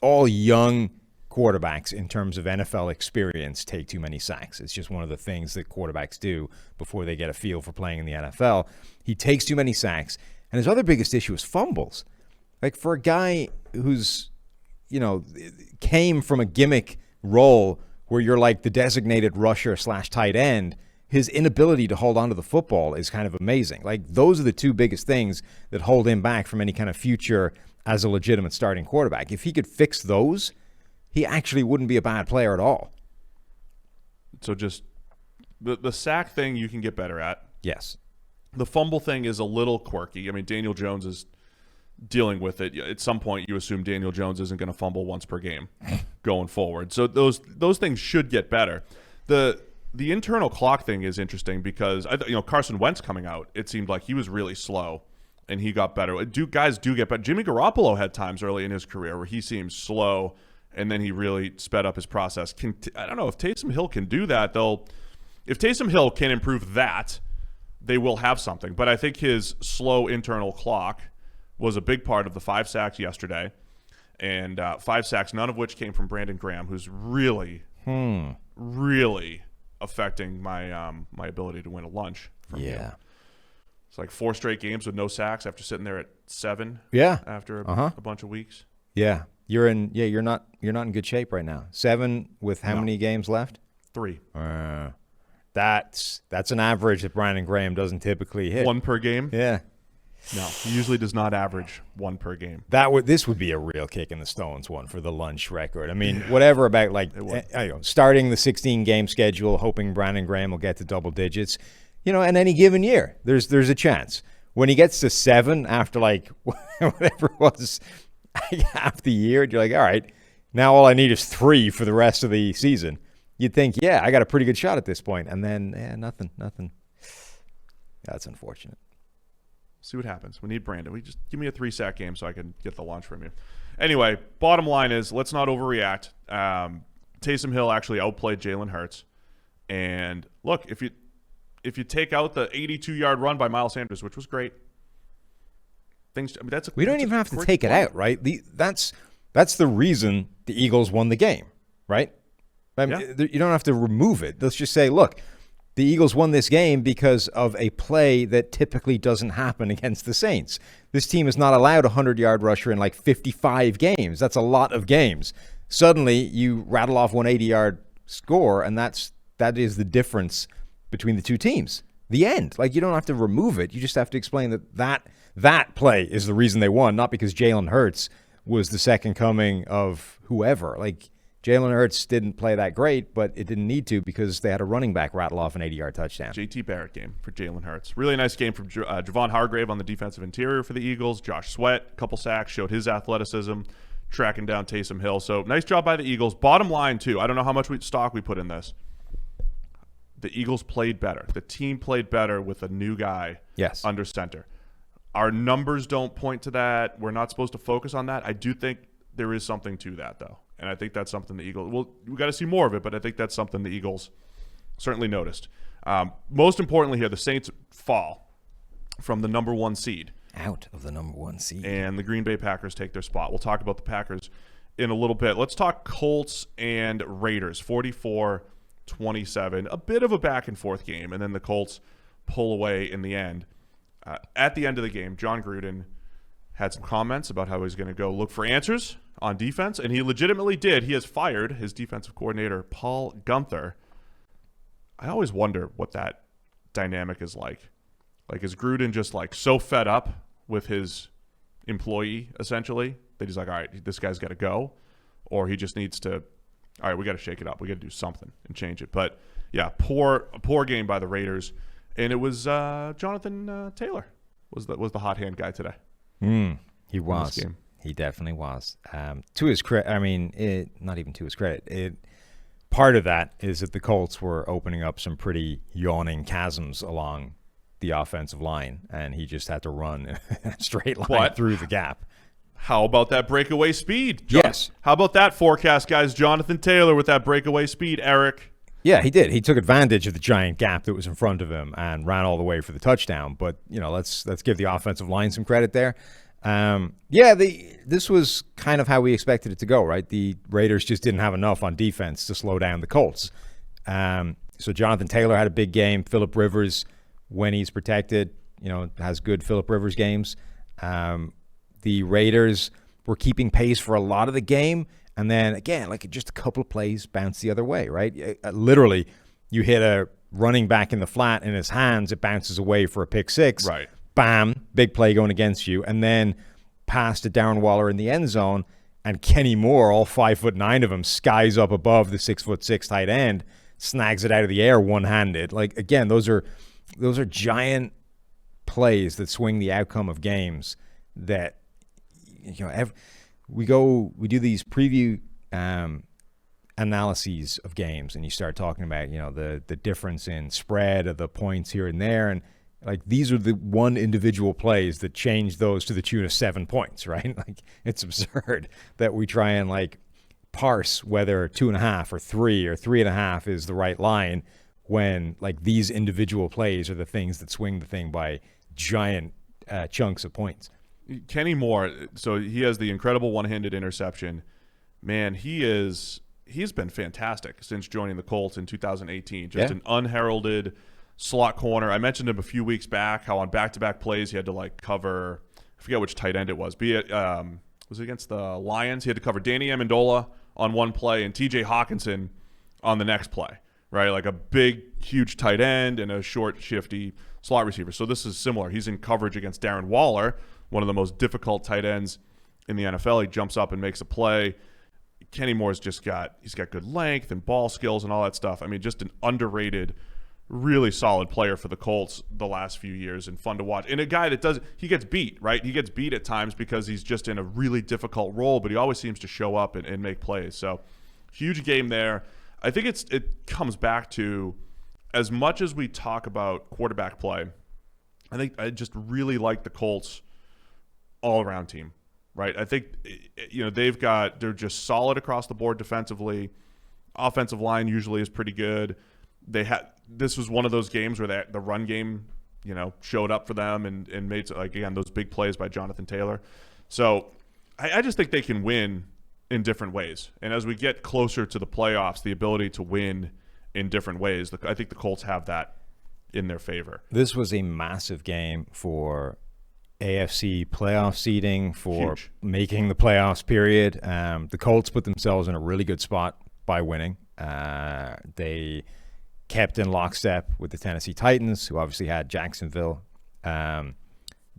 All young quarterbacks in terms of NFL experience take too many sacks. It's just one of the things that quarterbacks do before they get a feel for playing in the NFL. He takes too many sacks. And his other biggest issue is fumbles. For a guy who's, came from a gimmick role where you're the designated rusher / tight end, his inability to hold on to the football is kind of amazing. Those are the 2 biggest things that hold him back from any kind of future as a legitimate starting quarterback. If he could fix those, he actually wouldn't be a bad player at all. So just the sack thing you can get better at. Yes. The fumble thing is a little quirky. I mean, Daniel Jones is dealing with it. At some point, you assume Daniel Jones isn't going to fumble once per game going forward. So those things should get better. The internal clock thing is interesting because Carson Wentz coming out, it seemed like he was really slow and he got better. Guys do get better. Jimmy Garoppolo had times early in his career where he seemed slow and then he really sped up his process. I don't know if Taysom Hill can do that, though. If Taysom Hill can improve that, they will have something. But I think his slow internal clock was a big part of the 5 sacks yesterday. And 5 sacks, none of which came from Brandon Graham, who's really, really affecting my my ability to win a lunch from him. It's 4 straight games with no sacks after sitting there at 7 after a bunch of weeks. Yeah. You're not in good shape right now. 7 with how many games left? 3. That's an average that Brandon Graham doesn't typically hit. 1 per game? Yeah. No, he usually does not average 1 per game. This would be a real kick in the stones one for the lunch record. I mean, whatever about starting the 16-game schedule, hoping Brandon Graham will get to double digits. In any given year, there's a chance. When he gets to 7 after whatever it was, half the year, you're all right, now all I need is 3 for the rest of the season. You'd think, I got a pretty good shot at this point, and then nothing. That's unfortunate. See what happens. We need Brandon. Just give me a 3-sack game so I can get the lunch from you. Anyway, bottom line is let's not overreact. Taysom Hill actually outplayed Jalen Hurts. And look, if you take out the 82-yard run by Miles Sanders, which was great, we don't even have to take it out, right? That's the reason the Eagles won the game, right? I mean, you don't have to remove it. Let's just say, look, the Eagles won this game because of a play that typically doesn't happen against the Saints. This team is not allowed a 100-yard rusher in like 55 games. That's a lot of games. Suddenly, you rattle off one 80-yard score, and that is the difference between the two teams. The end. Like, you don't have to remove it. You just have to explain that play is the reason they won, not because Jalen Hurts was the second coming of whoever. Like, Jalen Hurts didn't play that great, but it didn't need to because they had a running back rattle off an 80-yard touchdown. JT Barrett game for Jalen Hurts. Really nice game from Javon Hargrave on the defensive interior for the Eagles. Josh Sweat, a couple sacks, showed his athleticism, tracking down Taysom Hill. So nice job by the Eagles. Bottom line, too, I don't know how much stock we put in this. The Eagles played better. The team played better with a new guy under center. Our numbers don't point to that. We're not supposed to focus on that. I do think there is something to that, though. And I think that's something the Eagles – well, we got to see more of it, but I think that's something the Eagles certainly noticed. Most importantly here, the Saints fall from the number 1 seed. Out of the number 1 seed. And the Green Bay Packers take their spot. We'll talk about the Packers in a little bit. Let's talk Colts and Raiders, 44-27. A bit of a back-and-forth game, and then the Colts pull away in the end. At the end of the game, John Gruden had some comments about how he's going to go look for answers on defense, and he legitimately did. He has fired his defensive coordinator, Paul Guenther. I always wonder what that dynamic is like. Like, is Gruden just, like, so fed up with his employee, essentially, that he's like, all right, this guy's got to go? Or he just needs to, all right, we got to shake it up. We got to do something and change it. But, yeah, a poor game by the Raiders. And it was Jonathan Taylor was the hot hand guy today. He was. He definitely was. To his credit, not even to his credit. Part of that is that the Colts were opening up some pretty yawning chasms along the offensive line, and he just had to run in a straight line through the gap. How about that breakaway speed? Yes. How about that forecast, guys? Jonathan Taylor with that breakaway speed, Eric. Yeah, he did. He took advantage of the giant gap that was in front of him and ran all the way for the touchdown. But, let's give the offensive line some credit there. This was kind of how we expected it to go, right? The Raiders just didn't have enough on defense to slow down the Colts. So Jonathan Taylor had a big game. Phillip Rivers, when he's protected, has good Phillip Rivers games. The Raiders were keeping pace for a lot of the game. And then, again, like just a couple of plays bounced the other way, right? Literally, you hit a running back in the flat in his hands, it bounces away for a pick six. Right. Bam, big play going against you. And then pass to Darren Waller in the end zone, and Kenny Moore, all 5'9" of him, skies up above the 6'6" tight end, snags it out of the air one-handed. Like, again, those are giant plays that swing the outcome of games that, we do these preview analyses of games, and you start talking about, the difference in spread of the points here and there. And like, these are the one individual plays that change those to the tune of 7 points, right? Like, it's absurd that we try and like parse whether 2.5 or 3 or 3.5 is the right line when like these individual plays are the things that swing the thing by giant chunks of points. Kenny Moore, so he has the incredible one-handed interception. Man, he's been fantastic since joining the Colts in 2018. Just an unheralded slot corner. I mentioned him a few weeks back how on back-to-back plays he had to like cover, I forget which tight end it was. Was it against the Lions? He had to cover Danny Amendola on one play and TJ Hawkinson on the next play, right? Like a big, huge tight end and a short, shifty slot receiver. So this is similar. He's in coverage against Darren Waller, one of the most difficult tight ends in the NFL. He jumps up and makes a play. Kenny Moore's he's got good length and ball skills and all that stuff. I mean, just an underrated, really solid player for the Colts the last few years and fun to watch. And a guy that he gets beat, right? He gets beat at times because he's just in a really difficult role, but he always seems to show up and make plays. So huge game there. I think it comes back to, as much as we talk about quarterback play, I think I just really like the Colts all-around team, right? I think, they're just solid across the board defensively. Offensive line usually is pretty good. this was one of those games where the run game, showed up for them and made, like, again, those big plays by Jonathan Taylor. So I just think they can win in different ways. And as we get closer to the playoffs, the ability to win in different ways, I think the Colts have that in their favor. This was a massive game for AFC playoff seeding, for Huge. making the playoffs, period. The Colts put themselves in a really good spot by winning. They kept in lockstep with the Tennessee Titans, who obviously had Jacksonville.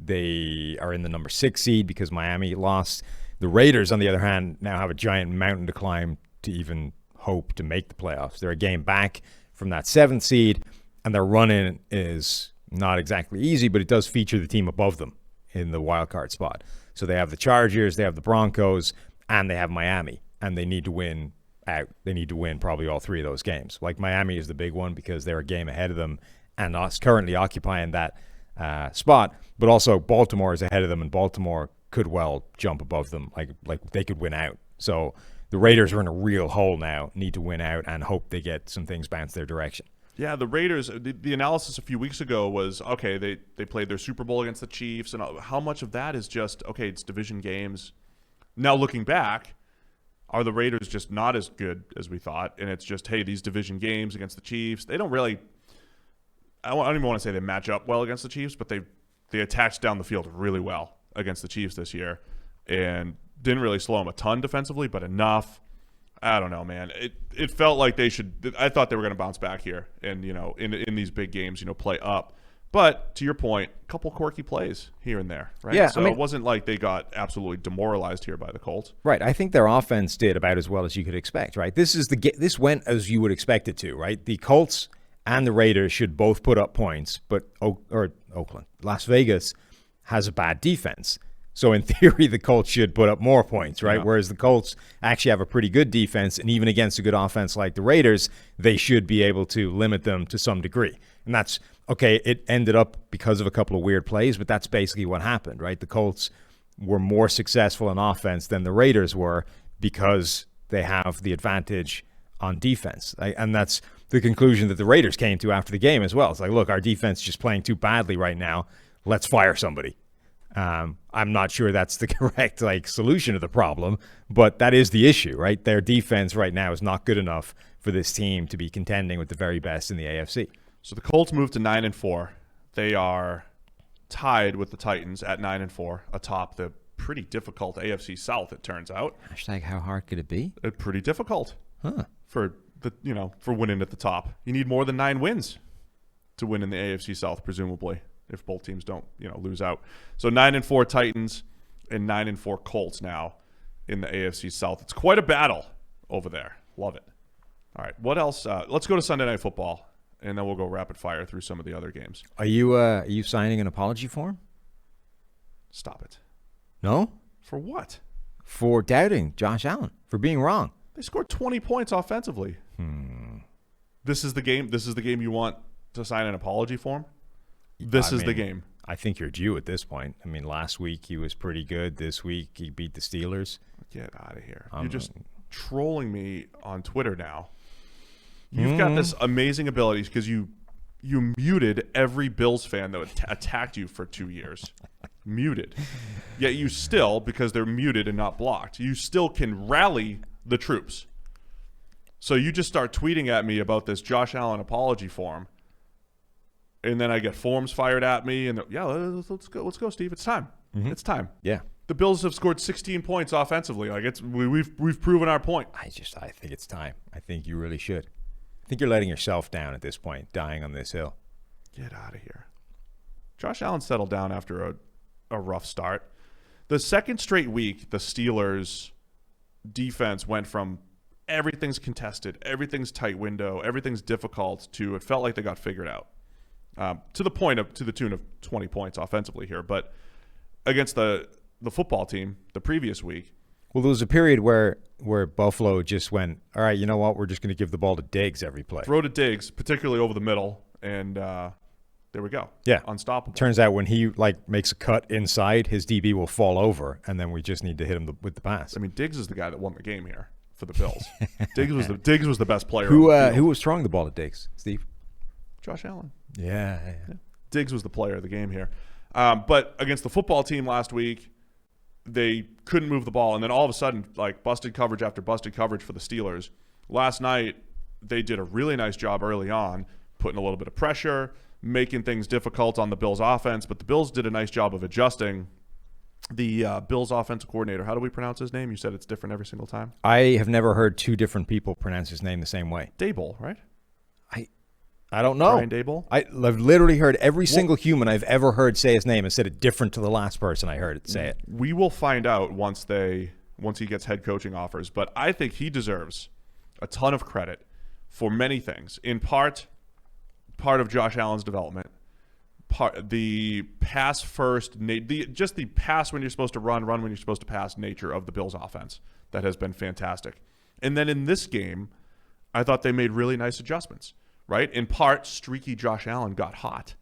They are in the number 6 seed because Miami lost. The Raiders, on the other hand, now have a giant mountain to climb to even hope to make the playoffs. They're a game back from that 7th seed, and their run-in is not exactly easy, but it does feature the team above them in the wild card spot. So they have the Chargers, they have the Broncos, and they have Miami, and they need to win out. They need to win probably all 3 of those games. Like, Miami is the big one because they're a game ahead of them and us currently occupying that spot, but also Baltimore is ahead of them, and Baltimore could well jump above them. Like they could win out. So the Raiders are in a real hole now, need to win out and hope they get some things bounced their direction. Yeah, the Raiders, the analysis a few weeks ago was, okay, they played their Super Bowl against the Chiefs, and how much of that is just, okay, it's division games. Now looking back, are the Raiders just not as good as we thought? And it's just, hey, these division games against the Chiefs, they don't really, I don't even want to say they match up well against the Chiefs, but they attacked down the field really well against the Chiefs this year and didn't really slow them a ton defensively, but enough. I don't know, man. It felt like they should. I thought they were going to bounce back here and, in these big games, play up. But to your point, a couple quirky plays here and there, right? Yeah, so it wasn't like they got absolutely demoralized here by the Colts. Right. I think their offense did about as well as you could expect, right? This went as you would expect it to, right? The Colts and the Raiders should both put up points, but Oakland, Las Vegas has a bad defense. So in theory, the Colts should put up more points, right? Yeah. Whereas the Colts actually have a pretty good defense, and even against a good offense like the Raiders, they should be able to limit them to some degree. And that's, okay, it ended up because of a couple of weird plays, but that's basically what happened, right? The Colts were more successful in offense than the Raiders were because they have the advantage on defense. And that's the conclusion that the Raiders came to after the game as well. It's like, look, our defense is just playing too badly right now. Let's fire somebody. I'm not sure that's the correct solution to the problem, but that is the issue, right? Their defense right now is not good enough for this team to be contending with the very best in the AFC. So the Colts moved to 9-4. They are tied with the Titans at 9-4 atop the pretty difficult AFC South, it turns out. Hashtag how hard could it be? Pretty difficult. For winning at the top. You need more than 9 wins to win in the AFC South, presumably, if both teams don't, lose out. So 9-4 Titans and 9-4 Colts now in the AFC South. It's quite a battle over there. Love it. All right, what else? Let's go to Sunday Night Football, and then we'll go rapid fire through some of the other games. Are you signing an apology form? Stop it. No? For what? For doubting Josh Allen, for being wrong. They scored 20 points offensively. This is the game. This is the game you want to sign an apology form? This is the game. I think you're due at this point. I mean, last week he was pretty good. This week he beat the Steelers. Get out of here. You're just trolling me on Twitter now. You've got this amazing ability because you muted every Bills fan that attacked you for 2 years. Muted. Yet you still, because they're muted and not blocked, you still can rally the troops. So you just start tweeting at me about this Josh Allen apology form. And then I get forms fired at me, and let's go, Steve. It's time. It's time. Yeah. The Bills have scored 16 points offensively. We've proven our point. I think it's time. I think you really should. I think you're letting yourself down at this point, dying on this hill. Get out of here. Josh Allen settled down after a rough start. The second straight week, the Steelers' defense went from everything's contested, everything's tight window, everything's difficult to it felt like they got figured out. To the tune of 20 points offensively here, but against the football team the previous week. Well, there was a period where Buffalo just went, all right, you know what? We're just going to give the ball to Diggs every play. Throw to Diggs, particularly over the middle, and there we go. Yeah, unstoppable. Turns out when he makes a cut inside, his DB will fall over, and then we just need to hit him with the pass. I mean, Diggs is the guy that won the game here for the Bills. Diggs was the best player. Who was throwing the ball at Diggs, Steve? Josh Allen. Yeah. Diggs was the player of the game here. But against the football team last week, they couldn't move the ball. And then all of a sudden, like busted coverage after busted coverage for the Steelers. Last night, they did a really nice job early on, putting a little bit of pressure, making things difficult on the Bills offense. But the Bills did a nice job of adjusting. The Bills offensive coordinator, how do we pronounce his name? You said it's different every single time. I have never heard two different people pronounce his name the same way. Daboll, right? I don't know. Brian Daboll? I've literally heard every single human I've ever heard say his name and said it different to the last person I heard it say it. We will find out once he gets head coaching offers. But I think he deserves a ton of credit for many things. In part of Josh Allen's development, the pass first, just the pass when you're supposed to run when you're supposed to pass nature of the Bills offense that has been fantastic. And then in this game, I thought they made really nice adjustments. Right? In part, streaky Josh Allen got hot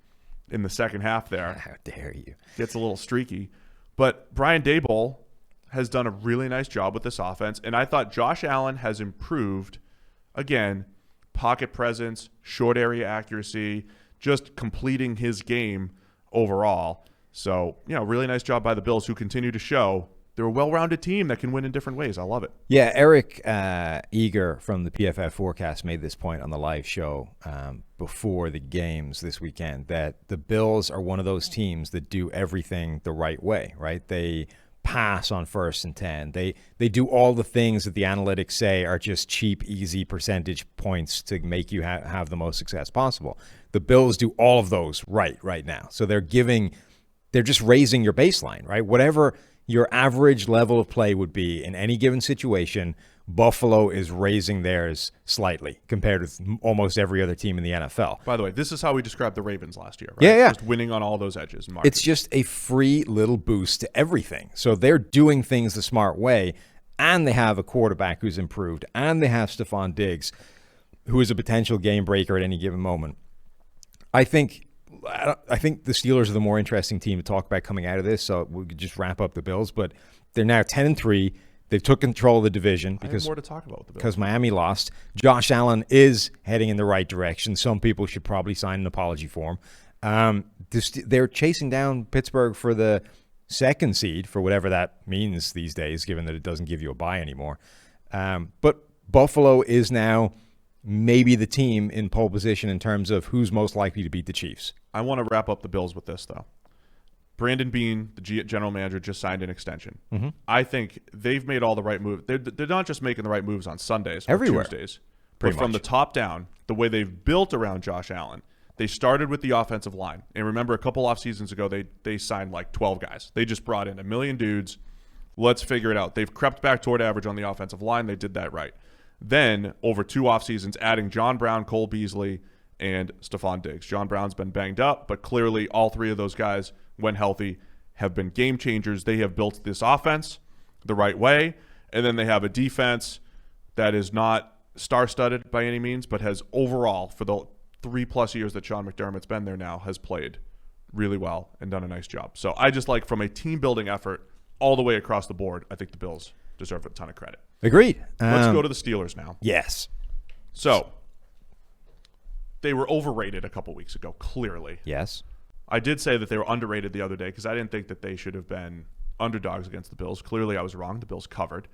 in the second half there. How dare you? Gets a little streaky. But Brian Daboll has done a really nice job with this offense. And I thought Josh Allen has improved, again, pocket presence, short area accuracy, just completing his game overall. So, really nice job by the Bills, who continue to show they're a well-rounded team that can win in different ways. I love it. Yeah, Eric Eager from the PFF Forecast made this point on the live show before the games this weekend, that the Bills are one of those teams that do everything the right way, right? They pass on 1st and 10. They do all the things that the analytics say are just cheap, easy percentage points to make you have the most success possible. The Bills do all of those right now. So they're just raising your baseline, right? Whatever your average level of play would be in any given situation, Buffalo is raising theirs slightly compared with almost every other team in the NFL. By the way, this is how we described the Ravens last year, right? Yeah. Just winning on all those edges. It's just a free little boost to everything. So they're doing things the smart way, and they have a quarterback who's improved, and they have Stephon Diggs, who is a potential game breaker at any given moment. I think the Steelers are the more interesting team to talk about coming out of this, so we could just wrap up the Bills. But they're now 10-3. They've took control of the division because more to talk about with the Bills. Because Miami lost. Josh Allen is heading in the right direction. Some people should probably sign an apology for him. They're chasing down Pittsburgh for the 2nd seed, for whatever that means these days, given that it doesn't give you a bye anymore. But Buffalo is now maybe the team in pole position in terms of who's most likely to beat the Chiefs. I want to wrap up the Bills with this, though. Brandon Beane, the general manager, just signed an extension. Mm-hmm. I think they've made all the right moves. They're not just making the right moves on Sundays or everywhere, Tuesdays, but from the top down, the way they've built around Josh Allen. They started with the offensive line. And remember, a couple off seasons ago, they signed like 12 guys. They just brought in 1 million dudes. Let's figure it out. They've crept back toward average on the offensive line. They did that right. Then, over 2 off seasons, adding John Brown, Cole Beasley, and Stephon Diggs. John Brown's been banged up, but clearly all 3 of those guys, when healthy, have been game changers. They have built this offense the right way, and then they have a defense that is not star-studded by any means, but has overall, for the 3+ years that Sean McDermott's been there now, has played really well and done a nice job. So I just like, from a team-building effort all the way across the board, I think the Bills deserve a ton of credit. Agreed. Let's go to the Steelers now. Yes. So they were overrated a couple weeks ago, clearly. Yes. I did say that they were underrated the other day because I didn't think that they should have been underdogs against the Bills. Clearly, I was wrong. The Bills covered.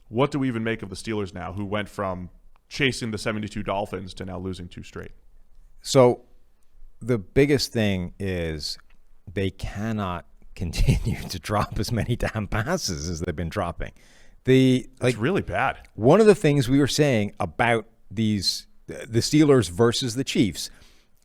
What do we even make of the Steelers now, who went from chasing the 72 Dolphins to now losing 2 straight? So the biggest thing is they cannot continue to drop as many damn passes as they've been dropping. It's really bad. One of the things we were saying about the Steelers versus the Chiefs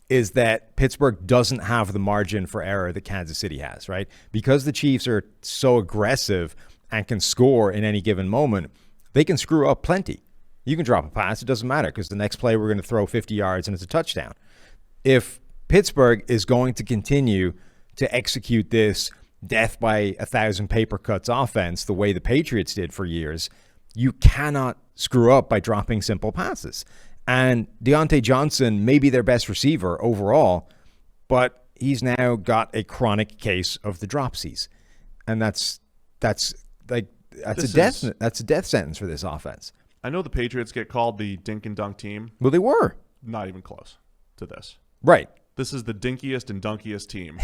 is that Pittsburgh doesn't have the margin for error that Kansas City has, right? Because the Chiefs are so aggressive and can score in any given moment, they can screw up plenty. You can drop a pass, it doesn't matter, because the next play we're going to throw 50 yards and it's a touchdown. If Pittsburgh is going to continue to execute this death by 1,000 paper cuts offense the way the Patriots did for years, you cannot screw up by dropping simple passes. And Deontay Johnson may be their best receiver overall, but he's now got a chronic case of the dropsies. And that's a death sentence for this offense. I know the Patriots get called the dink and dunk team. Well, they were. Not even close to this. Right. This is the dinkiest and dunkiest team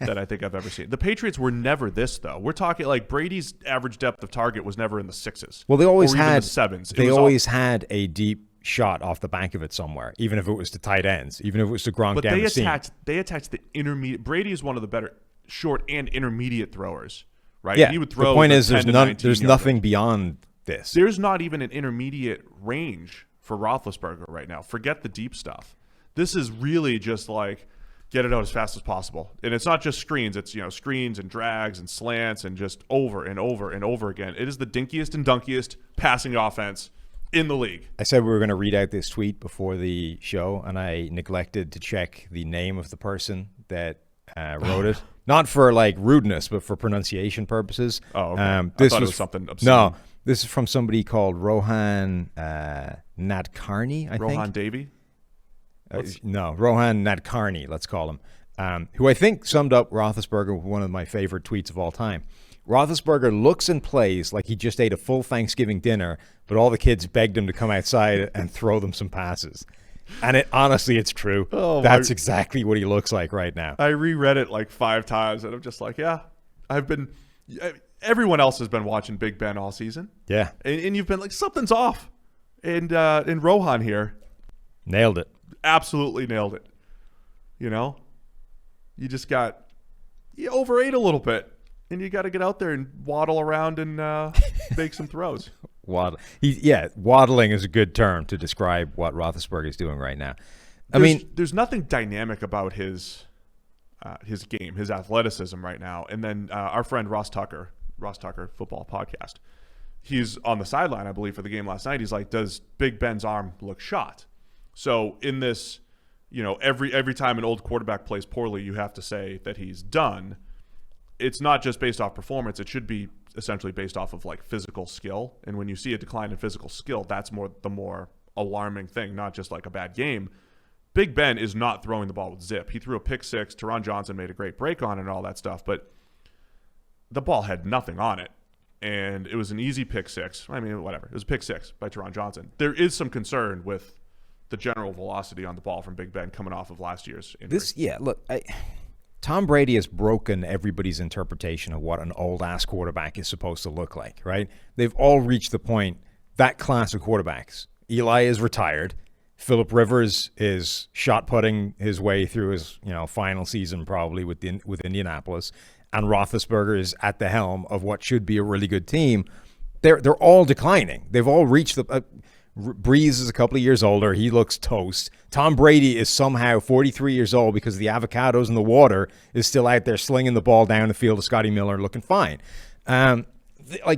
that I think I've ever seen. The Patriots were never this, though. We're talking like Brady's average depth of target was never in the 6s. Well, they always or even had the 7s. They always had a deep shot off the back of it somewhere, even if it was to tight ends, even if it was to Gronk down the seam. They attacked the intermediate. Brady is one of the better short and intermediate throwers, right? Yeah. He would throw the point is, 10 there's nothing beyond this. There's not even an intermediate range for Roethlisberger right now. Forget the deep stuff. This is really just like get it out as fast as possible. And it's not just screens. It's, screens and drags and slants and just over and over and over again. It is the dinkiest and dunkiest passing offense in the league. I said we were going to read out this tweet before the show, and I neglected to check the name of the person that wrote it. Not for like rudeness, but for pronunciation purposes. Oh, okay. I thought it was something obscene. No, this is from somebody called Rohan Nadkarni, I think. Rohan Davey? No, Rohan Nadkarni, let's call him, who I think summed up Roethlisberger with one of my favorite tweets of all time. Roethlisberger looks and plays like he just ate a full Thanksgiving dinner, but all the kids begged him to come outside and throw them some passes. And honestly, it's true. That's exactly what he looks like right now. I reread it like 5 times, and I'm just like, yeah, everyone else has been watching Big Ben all season. Yeah. And you've been like, something's off. And Rohan here. Nailed it. Absolutely nailed it. You just you overate a little bit, and you got to get out there and waddle around and make some throws. Waddling is a good term to describe what Roethlisberger is doing right now. There's nothing dynamic about his game, his athleticism right now. And then our friend Ross Tucker, Football Podcast, he's on the sideline, I believe, for the game last night. He's like, does Big Ben's arm look shot? So in this, every time an old quarterback plays poorly, you have to say that he's done. It's not just based off performance. It should be essentially based off of like physical skill. And when you see a decline in physical skill, that's the more alarming thing, not just like a bad game. Big Ben is not throwing the ball with zip. He threw a pick 6. Teron Johnson made a great break on it and all that stuff, but the ball had nothing on it. And it was an easy pick 6. I mean, whatever. It was a pick 6 by Teron Johnson. There is some concern with the general velocity on the ball from Big Ben coming off of last year's injury. Tom Brady has broken everybody's interpretation of what an old-ass quarterback is supposed to look like, right? They've all reached the point, that class of quarterbacks. Eli is retired. Phillip Rivers is shot-putting his way through his final season probably with Indianapolis. And Roethlisberger is at the helm of what should be a really good team. They're all declining. They've all reached the... Breeze is a couple of years older. He looks toast. Tom Brady is somehow 43 years old because the avocados in the water is still out there slinging the ball down the field to Scotty Miller looking fine.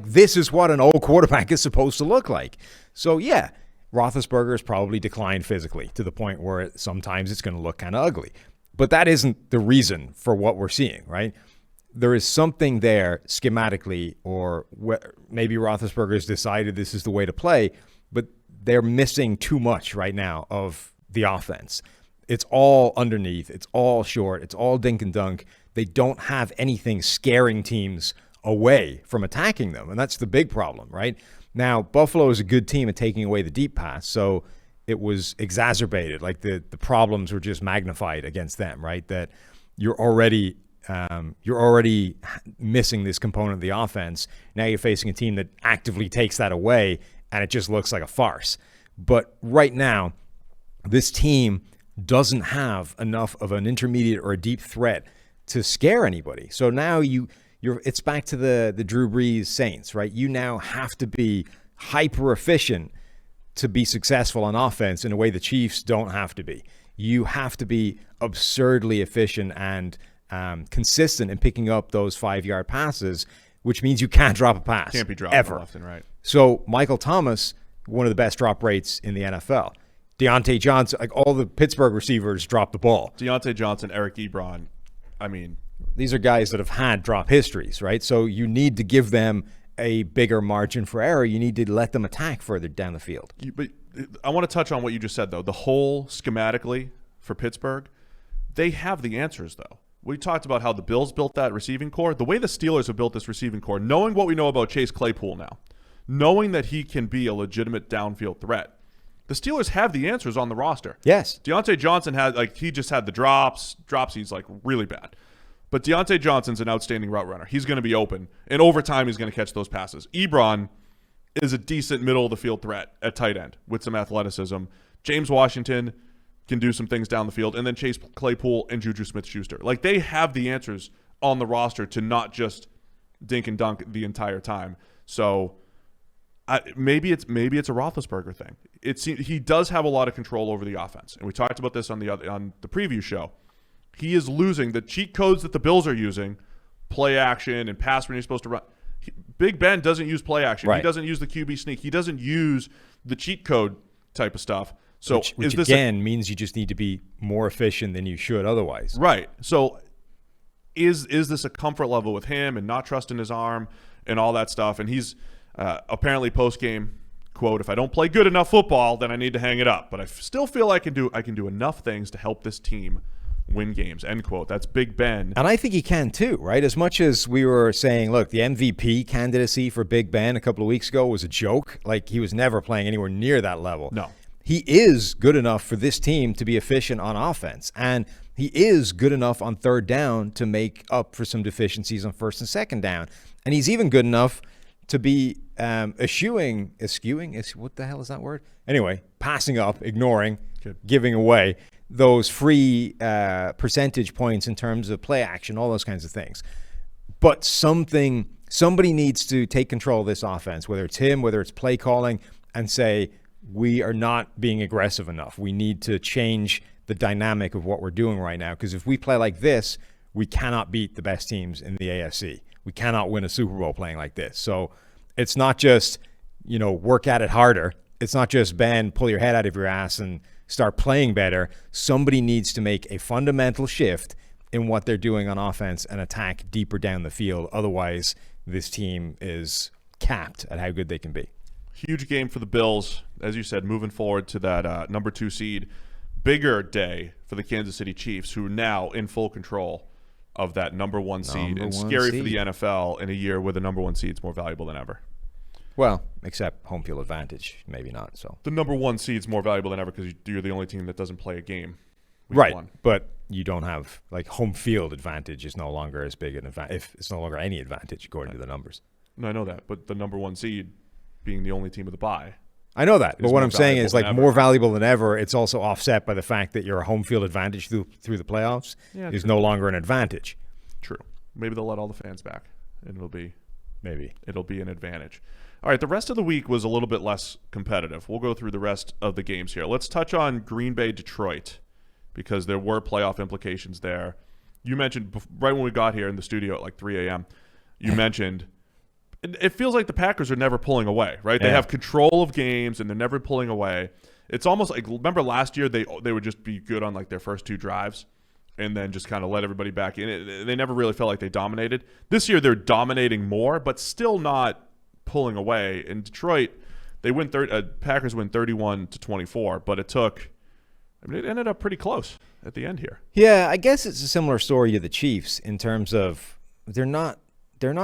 This is what an old quarterback is supposed to look like. So, yeah, Roethlisberger has probably declined physically to the point where sometimes it's going to look kind of ugly. But that isn't the reason for what we're seeing, right? There is something there schematically, or maybe Roethlisberger has decided this is the way to play, but they're missing too much right now of the offense. It's all underneath. It's all short. It's all dink and dunk. They don't have anything scaring teams away from attacking them, and that's the big problem, right? Now, Buffalo is a good team at taking away the deep pass, so it was exacerbated. Like the problems were just magnified against them, right? That you're already missing this component of the offense. Now you're facing a team that actively takes that away, and it just looks like a farce. But right now, this team doesn't have enough of an intermediate or a deep threat to scare anybody. So now it's back to the Drew Brees Saints, right? You now have to be hyper efficient to be successful on offense in a way the Chiefs don't have to be. You have to be absurdly efficient and consistent in picking up those 5-yard passes, which means you can't drop a pass. Can't be dropped ever. Often, right? So Michael Thomas, one of the best drop rates in the NFL. Deontay Johnson, like all the Pittsburgh receivers drop the ball. Deontay Johnson, Eric Ebron, these are guys that have had drop histories, right? So you need to give them a bigger margin for error. You need to let them attack further down the field. But I want to touch on what you just said, though. The whole schematically for Pittsburgh, they have the answers, though. We talked about how the Bills built that receiving core. The way the Steelers have built this receiving core, knowing what we know about Chase Claypool now, knowing that he can be a legitimate downfield threat. The Steelers have the answers on the roster. Yes. Deontay Johnson he just had the drops. He's like really bad. But Deontay Johnson's an outstanding route runner. He's going to be open. And over time, he's going to catch those passes. Ebron is a decent middle-of-the-field threat at tight end with some athleticism. James Washington can do some things down the field. And then Chase Claypool and Juju Smith-Schuster. Like, they have the answers on the roster to not just dink and dunk the entire time. So maybe it's a Roethlisberger thing. He does have a lot of control over the offense. And we talked about this on the preview show. He is losing the cheat codes that the Bills are using, play action and pass when you're supposed to run. Big Ben doesn't use play action. Right. He doesn't use the QB sneak. He doesn't use the cheat code type of stuff. So which again means you just need to be more efficient than you should otherwise. Right. So is this a comfort level with him and not trusting his arm and all that stuff? And he's apparently post-game, quote, "If I don't play good enough football, then I need to hang it up. But I still feel I can do enough things to help this team win games," end quote. That's Big Ben. And I think he can too, right? As much as we were saying, look, the MVP candidacy for Big Ben a couple of weeks ago was a joke. Like, he was never playing anywhere near that level. No. He is good enough for this team to be efficient on offense. And he is good enough on third down to make up for some deficiencies on first and second down. And he's even good enough to be eschewing, what the hell is that word? Anyway, passing up, ignoring, giving away those free percentage points in terms of play action, all those kinds of things. But somebody needs to take control of this offense, whether it's him, whether it's play calling, and say, we are not being aggressive enough. We need to change the dynamic of what we're doing right now, because if we play like this, we cannot beat the best teams in the AFC. We cannot win a Super Bowl playing like this. So it's not just, work at it harder. It's not just, Ben, pull your head out of your ass and start playing better. Somebody needs to make a fundamental shift in what they're doing on offense and attack deeper down the field. Otherwise, this team is capped at how good they can be. Huge game for the Bills, as you said, moving forward to that number 2 seed. Bigger day for the Kansas City Chiefs, who are now in full control of that number 1 seed. And scary for the NFL in a year where the number 1 seed is more valuable than ever. Well, except home field advantage, maybe not. So the number 1 seed's more valuable than ever because you're the only team that doesn't play a game. Right, but you don't have home field advantage is no longer as big an advantage. If it's no longer any advantage according to the numbers. No, I know that, but the number 1 seed being the only team with a bye. I know that, but what I'm saying is more valuable than ever. It's also offset by the fact that your home field advantage through the playoffs is no longer an advantage. True. Maybe they'll let all the fans back, and it'll be an advantage. All right, the rest of the week was a little bit less competitive. We'll go through the rest of the games here. Let's touch on Green Bay, Detroit, because there were playoff implications there. You mentioned right when we got here in the studio at 3 a.m., you mentioned it feels like the Packers are never pulling away, right? They have control of games, and they're never pulling away. It's almost like, remember last year they would just be good on their first 2 drives and then just kind of let everybody back in. They never really felt like they dominated. This year they're dominating more, but still not pulling away. In Detroit, they win Packers win 31-24, but it ended up pretty close at the end here. Yeah, I guess it's a similar story to the Chiefs in terms of they're not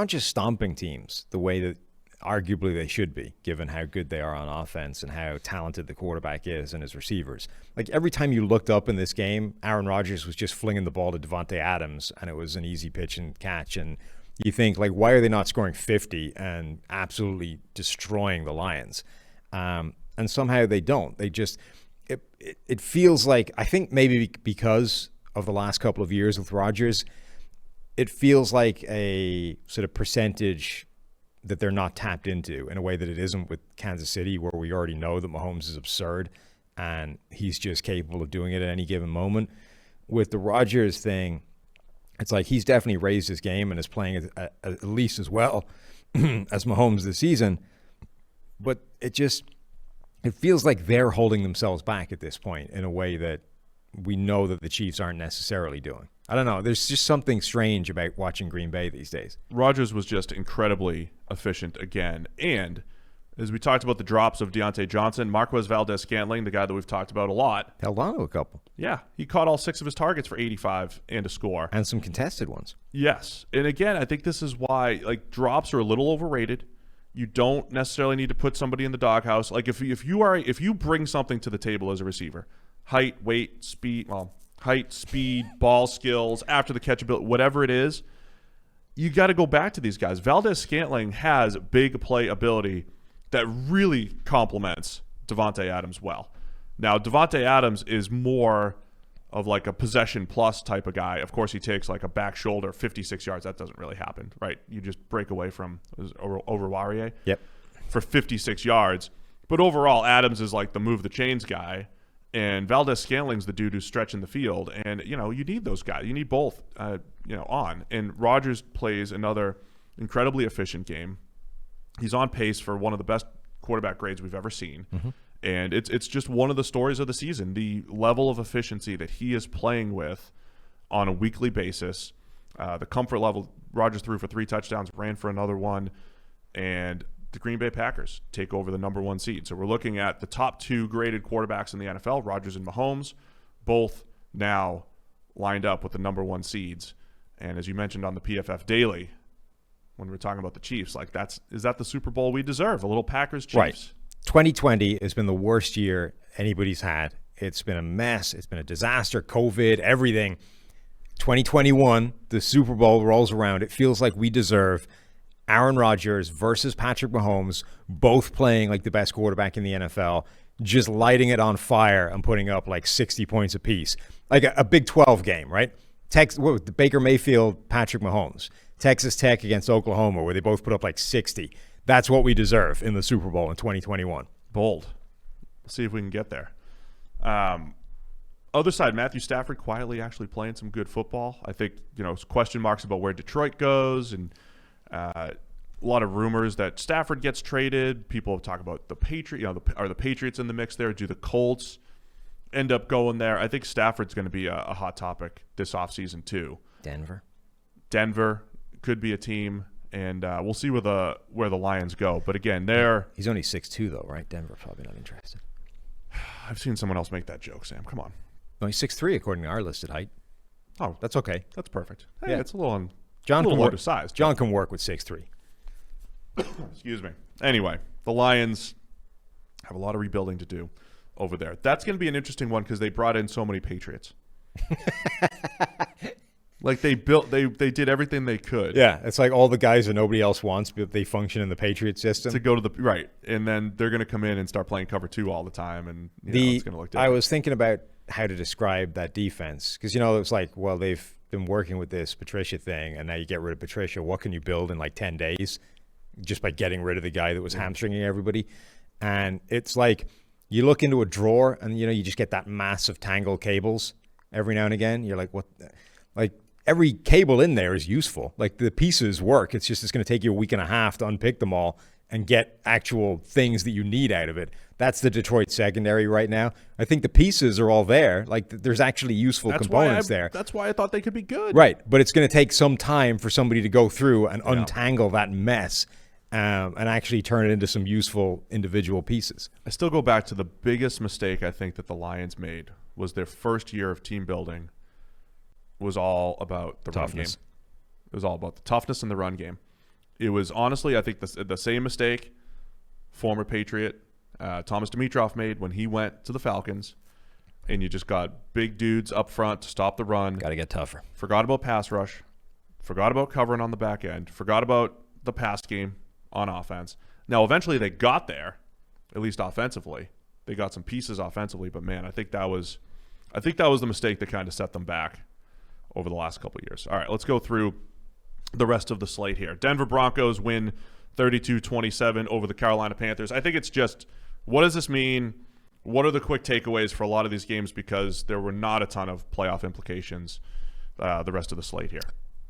just stomping teams the way that arguably they should be, given how good they are on offense and how talented the quarterback is and his receivers. Every time you looked up in this game, Aaron Rodgers was just flinging the ball to Devontae Adams, and it was an easy pitch and catch. And you think, why are they not scoring 50 and absolutely destroying the Lions? And somehow they don't. They just it feels like, I think maybe because of the last couple of years with Rodgers, it feels like a sort of percentage that they're not tapped into in a way that it isn't with Kansas City, where we already know that Mahomes is absurd and he's just capable of doing it at any given moment. With the Rodgers thing, it's like he's definitely raised his game and is playing at least as well as Mahomes this season. But it feels like they're holding themselves back at this point in a way that we know that the Chiefs aren't necessarily doing. I don't know. There's just something strange about watching Green Bay these days. Rodgers was just incredibly efficient again. And as we talked about the drops of Deontay Johnson, Marquez Valdez-Scantling, the guy that we've talked about a lot. Held on to a couple. Yeah. He caught all 6 of his targets for 85 and a score. And some contested ones. Yes. And again, I think this is why drops are a little overrated. You don't necessarily need to put somebody in the doghouse. Like if you bring something to the table as a receiver, height, weight, speed, ball skills, after the catch ability, whatever it is, you got to go back to these guys. Valdez-Scantling has big play ability that really complements Davante Adams well. Now, Davante Adams is more of like a possession plus type of guy. Of course, he takes like a back shoulder 56 yards. That doesn't really happen, right? You just break away from over Warrior for 56 yards. But overall, Adams is like the move the chains guy, and Valdez-Scantling's the dude who's stretching the field. And, you need those guys. You need both, on. And Rodgers plays another incredibly efficient game. He's on pace for one of the best quarterback grades we've ever seen. Mm-hmm. And it's just one of the stories of the season, the level of efficiency that he is playing with on a weekly basis. The comfort level, Rodgers threw for 3 touchdowns, ran for another one, and the Green Bay Packers take over the number 1 seed. So we're looking at the top 2 graded quarterbacks in the NFL, Rodgers and Mahomes, both now lined up with the number 1 seeds. And as you mentioned on the PFF Daily, when we're talking about the Chiefs, like is that the Super Bowl we deserve? A little Packers-Chiefs. Right. 2020 has been the worst year anybody's had. It's been a mess. It's been a disaster. COVID, everything. 2021, the Super Bowl rolls around. It feels like we deserve Aaron Rodgers versus Patrick Mahomes, both playing like the best quarterback in the NFL, just lighting it on fire and putting up like 60 points apiece. Like a Big 12 game, right? The Baker Mayfield, Patrick Mahomes. Texas Tech against Oklahoma, where they both put up like 60. That's what we deserve in the Super Bowl in 2021. Bold. We'll see if we can get there. Other side, Matthew Stafford quietly actually playing some good football. I think, question marks about where Detroit goes, and a lot of rumors that Stafford gets traded. People talk about the Patriots. Are the Patriots in the mix there? Do the Colts end up going there? I think Stafford's going to be a hot topic this offseason too. Denver could be a team. And we'll see where the Lions go. But again, he's only 6'2", though, right? Denver probably not interested. I've seen someone else make that joke, Sam. Come on. No, he's 6'3", according to our listed height. Oh, that's okay. That's perfect. Hey, it's a little undersized. John can work with 6'3". Excuse me. Anyway, the Lions have a lot of rebuilding to do over there. That's going to be an interesting one because they brought in so many Patriots. Like they did everything they could. Yeah, it's like all the guys that nobody else wants, but they function in the Patriot system. To go to right, and then they're going to come in and start playing cover 2 all the time, and it's going to look different. I was thinking about how to describe that defense because it's like, well, they've been working with this Patricia thing, and now you get rid of Patricia. What can you build in like 10 days just by getting rid of the guy that was hamstringing everybody? And it's like you look into a drawer, and you just get that mass of tangled cables every now and again. You're like, what? Like. Every cable in there is useful. Like the pieces work. It's going to take you a week and a half to unpick them all and get actual things that you need out of it. That's the Detroit secondary right now. I think the pieces are all there. Like there's actually useful components there. That's why I thought they could be good. Right. But it's going to take some time for somebody to go through and untangle that mess and actually turn it into some useful individual pieces. I still go back to the biggest mistake I think that the Lions made was their first year of team building. Was all about the toughness. Run game. It was all about the toughness in the run game. It was honestly, I think, the same mistake former Patriot Thomas Dimitroff made when he went to the Falcons, and you just got big dudes up front to stop the run. Got to get tougher. Forgot about pass rush. Forgot about covering on the back end. Forgot about the pass game on offense. Now, eventually they got there, at least offensively. They got some pieces offensively, but man, I think that was the mistake that kind of set them back over the last couple of years. All right, let's go through the rest of the slate here. Denver Broncos win 32-27 over the Carolina Panthers. I think it's just, what does this mean? What are the quick takeaways for a lot of these games? Because there were not a ton of playoff implications the rest of the slate here.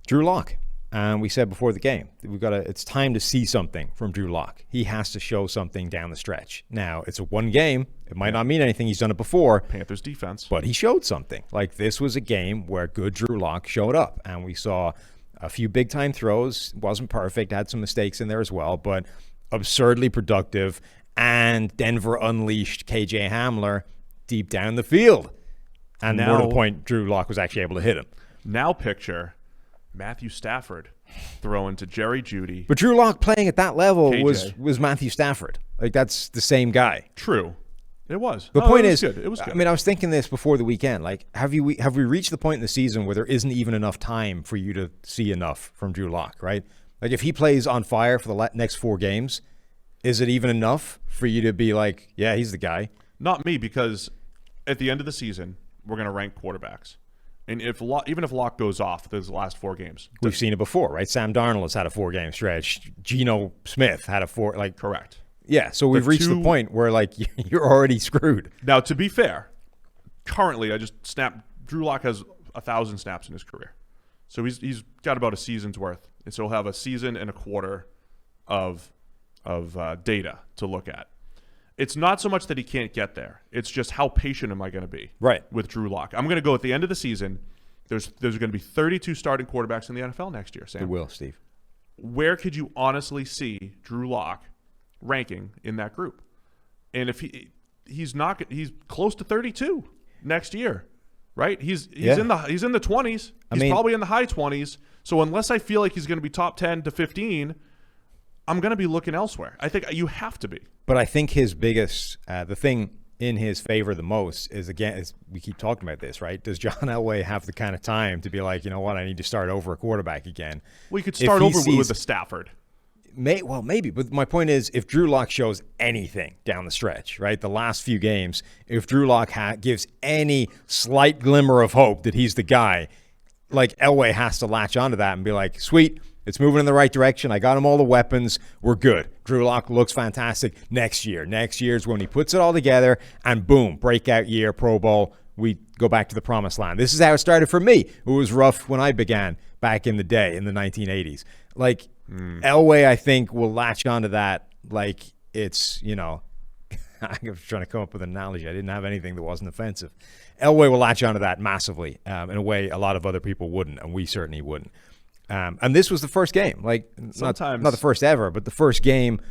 Drew Lock. And we said before the game, it's time to see something from Drew Lock. He has to show something down the stretch. Now, it's a one game. It might not mean anything. He's done it before. Panthers defense. But he showed something. Like this was a game where good Drew Lock showed up. And we saw a few big-time throws. Wasn't perfect. Had some mistakes in there as well. But absurdly productive. And Denver unleashed KJ Hamler deep down the field. And more to the point, Drew Lock was actually able to hit him. Now picture Matthew Stafford throwing to Jerry Jeudy. But Drew Lock playing at that level KJ. was Matthew Stafford. Like, that's the same guy. True. It was. The point is, good. It was good. I mean, I was thinking this before the weekend. Like, have we reached the point in the season where there isn't even enough time for you to see enough from Drew Lock, right? Like, if he plays on fire for the next 4 games, is it even enough for you to be like, yeah, he's the guy? Not me, because at the end of the season, we're going to rank quarterbacks. And even if Locke goes off those last 4 games. We've seen it before, right? Sam Darnold has had a 4-game stretch. Geno Smith had a 4, like. Correct. Yeah, so we've reached the point where, like, you're already screwed. Now, to be fair, currently, Drew Lock has 1,000 snaps in his career. So he's got about a season's worth. And so he'll have a season and a quarter of data to look at. It's not so much that he can't get there. It's just how patient am I going to be with Drew Lock. I'm going to go at the end of the season. There's going to be 32 starting quarterbacks in the NFL next year, Sam. There will, Steve. Where could you honestly see Drew Lock ranking in that group? And if he's close to 32 next year, right? He's in the 20s. He's probably in the high 20s. So unless I feel like he's going to be top 10 to 15, I'm going to be looking elsewhere. I think you have to be. But I think his biggest, the thing in his favor the most is, again, we keep talking about this, right? Does John Elway have the kind of time to be like, you know what, I need to start over a quarterback again? Well, you could start over with a Stafford. Maybe. But my point is, if Drew Lock shows anything down the stretch, right, the last few games, if Drew Lock gives any slight glimmer of hope that he's the guy, like, Elway has to latch onto that and be like, sweet, it's moving in the right direction. I got him all the weapons. We're good. Drew Lock looks fantastic next year. Next year's when he puts it all together, and boom, breakout year, Pro Bowl. We go back to the promised land. This is how it started for me. It was rough when I began back in the day in the 1980s. Like, Elway, I think, will latch onto that like it's, you know, I was trying to come up with an analogy. I didn't have anything that wasn't offensive. Elway will latch onto that massively in a way a lot of other people wouldn't, and we certainly wouldn't. And this was the first game, like not the first ever, but the first game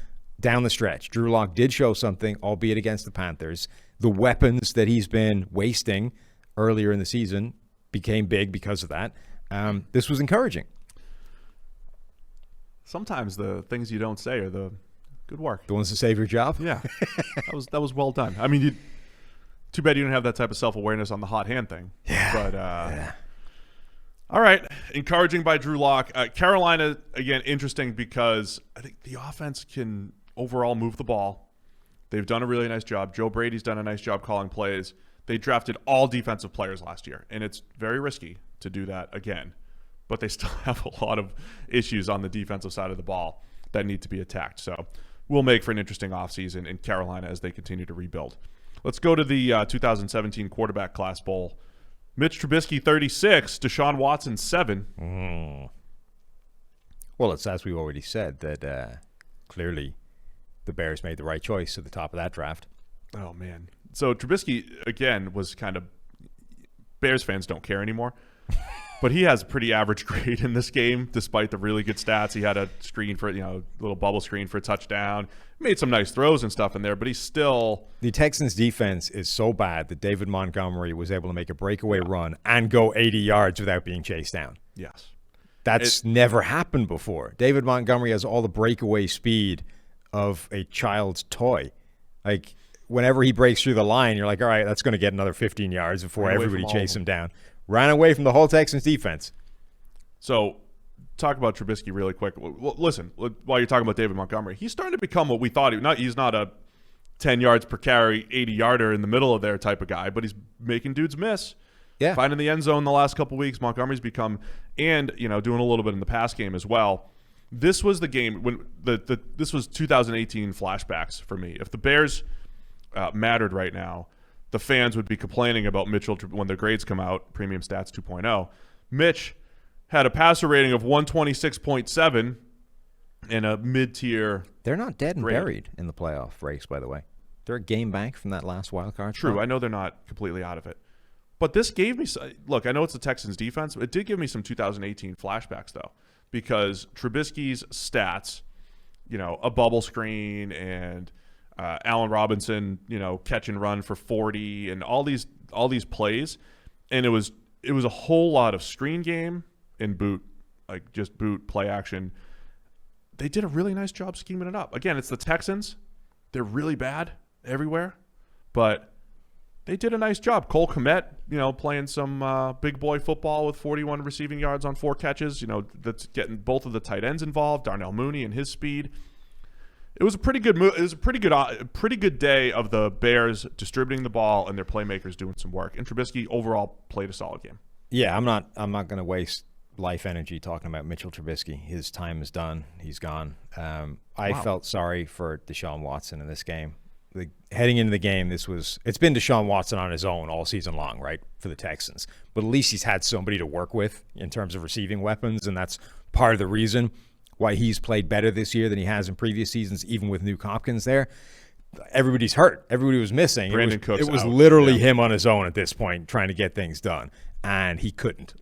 down the stretch. Drew Lock did show something, albeit against the Panthers. The weapons that he's been wasting earlier in the season became big because of that. This was encouraging. Sometimes the things you don't say are the good work. The ones that save your job? Yeah. that was well done. I mean, too bad you didn't have that type of self-awareness on the hot hand thing. Yeah. But, yeah. All right. Encouraging by Drew Lock. Carolina, again, interesting because I think the offense can overall move the ball. They've done a really nice job. Joe Brady's done a nice job calling plays. They drafted all defensive players last year, and it's very risky to do that again. But they still have a lot of issues on the defensive side of the ball that need to be attacked. So we'll make for an interesting offseason in Carolina as they continue to rebuild. Let's go to the 2017 Quarterback Class Bowl. Mitch Trubisky, 36. Deshaun Watson, 7. Well, it's as we already said that clearly the Bears made the right choice at the top of that draft. Oh, man. So Trubisky, again, was kind of – Bears fans don't care anymore. But he has a pretty average grade in this game, despite the really good stats. He had a screen for, little bubble screen for a touchdown. Made some nice throws and stuff in there, but he's still... The Texans' defense is so bad that David Montgomery was able to make a breakaway run and go 80 yards without being chased down. Yes. That's never happened before. David Montgomery has all the breakaway speed of a child's toy. Like, whenever he breaks through the line, you're like, all right, that's going to get another 15 yards before everybody chases him down. Ran away from the whole Texans defense. So, talk about Trubisky really quick. Well, listen, while you're talking about David Montgomery, he's starting to become what we thought. He's not a 10 yards per carry, 80-yarder in the middle of there type of guy, but he's making dudes miss. Yeah. Finding the end zone the last couple weeks. Montgomery's become, and doing a little bit in the pass game as well. This was the game when this was 2018 flashbacks for me. If the Bears mattered right now, the fans would be complaining about Mitchell when their grades come out, Premium Stats 2.0. Mitch had a passer rating of 126.7 and a mid-tier. They're not dead and grade. buried in the playoff race, by the way. They're a game back from that last wild card. True. spot. I know they're not completely out of it. But this gave me – look, I know it's the Texans' defense, but it did give me some 2018 flashbacks, though, because Trubisky's stats, a bubble screen and – Allen Robinson, catch and run for 40 and all these plays. And it was a whole lot of screen game and boot like just boot, play action. They did a really nice job scheming it up. Again, it's the Texans. They're really bad everywhere, but they did a nice job. Cole Kmet, playing some big boy football with 41 receiving yards on 4 catches. That's getting both of the tight ends involved. Darnell Mooney and his speed. It was a pretty good move. It was a pretty good day of the Bears distributing the ball and their playmakers doing some work. And Trubisky overall played a solid game. Yeah, I'm not going to waste life energy talking about Mitchell Trubisky. His time is done. He's gone. I felt sorry for Deshaun Watson in this game. Heading into the game, it's been Deshaun Watson on his own all season long, right, for the Texans. But at least he's had somebody to work with in terms of receiving weapons, and that's part of the reason why he's played better this year than he has in previous seasons, even with Nuke Hopkins there. Everybody's hurt. Everybody was missing. Brandon Cooks it was out. literally him on his own at this point trying to get things done, and he couldn't.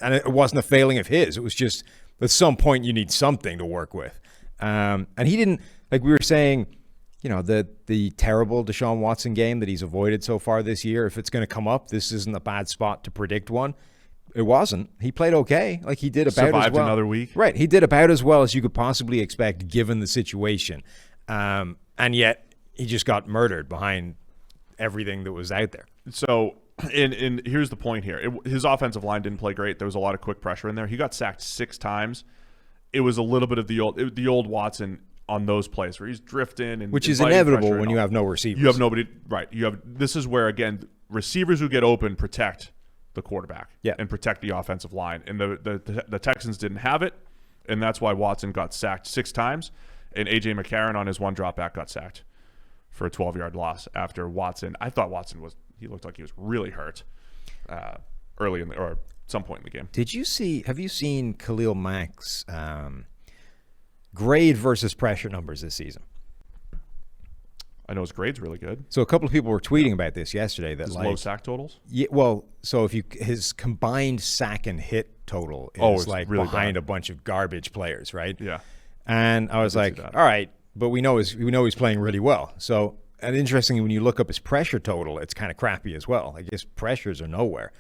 And it wasn't a failing of his. It was just at some point you need something to work with. And he didn't, like we were saying, the terrible Deshaun Watson game that he's avoided so far this year, if it's going to come up, this isn't a bad spot to predict one. It wasn't. He played okay. Like he did about Survived as well. another week. Right. He did about as well as you could possibly expect given the situation. And yet he just got murdered behind everything that was out there. So, and here's the point here. His offensive line didn't play great. There was a lot of quick pressure in there. He got sacked 6 times. It was a little bit of the old Watson on those plays where he's drifting and which is inviting inevitable pressure when you have no receivers. You have nobody, right? This is where again receivers who get open protect the quarterback, and protect the offensive line. And the Texans didn't have it, and that's why Watson got sacked 6 times, and A.J. McCarron on his one drop back got sacked for a 12-yard loss after Watson. I thought he looked like he was really hurt early or some point in the game. Have you seen Khalil Mack's grade versus pressure numbers this season? I know his grade's really good. So a couple of people were tweeting about this yesterday. That his low sack totals? Yeah, well, so his combined sack and hit total is like really behind a bunch of garbage players, right? Yeah. And I was like, all right, but we know he's playing really well. So, and interestingly, when you look up his pressure total, it's kind of crappy as well. I guess pressures are nowhere.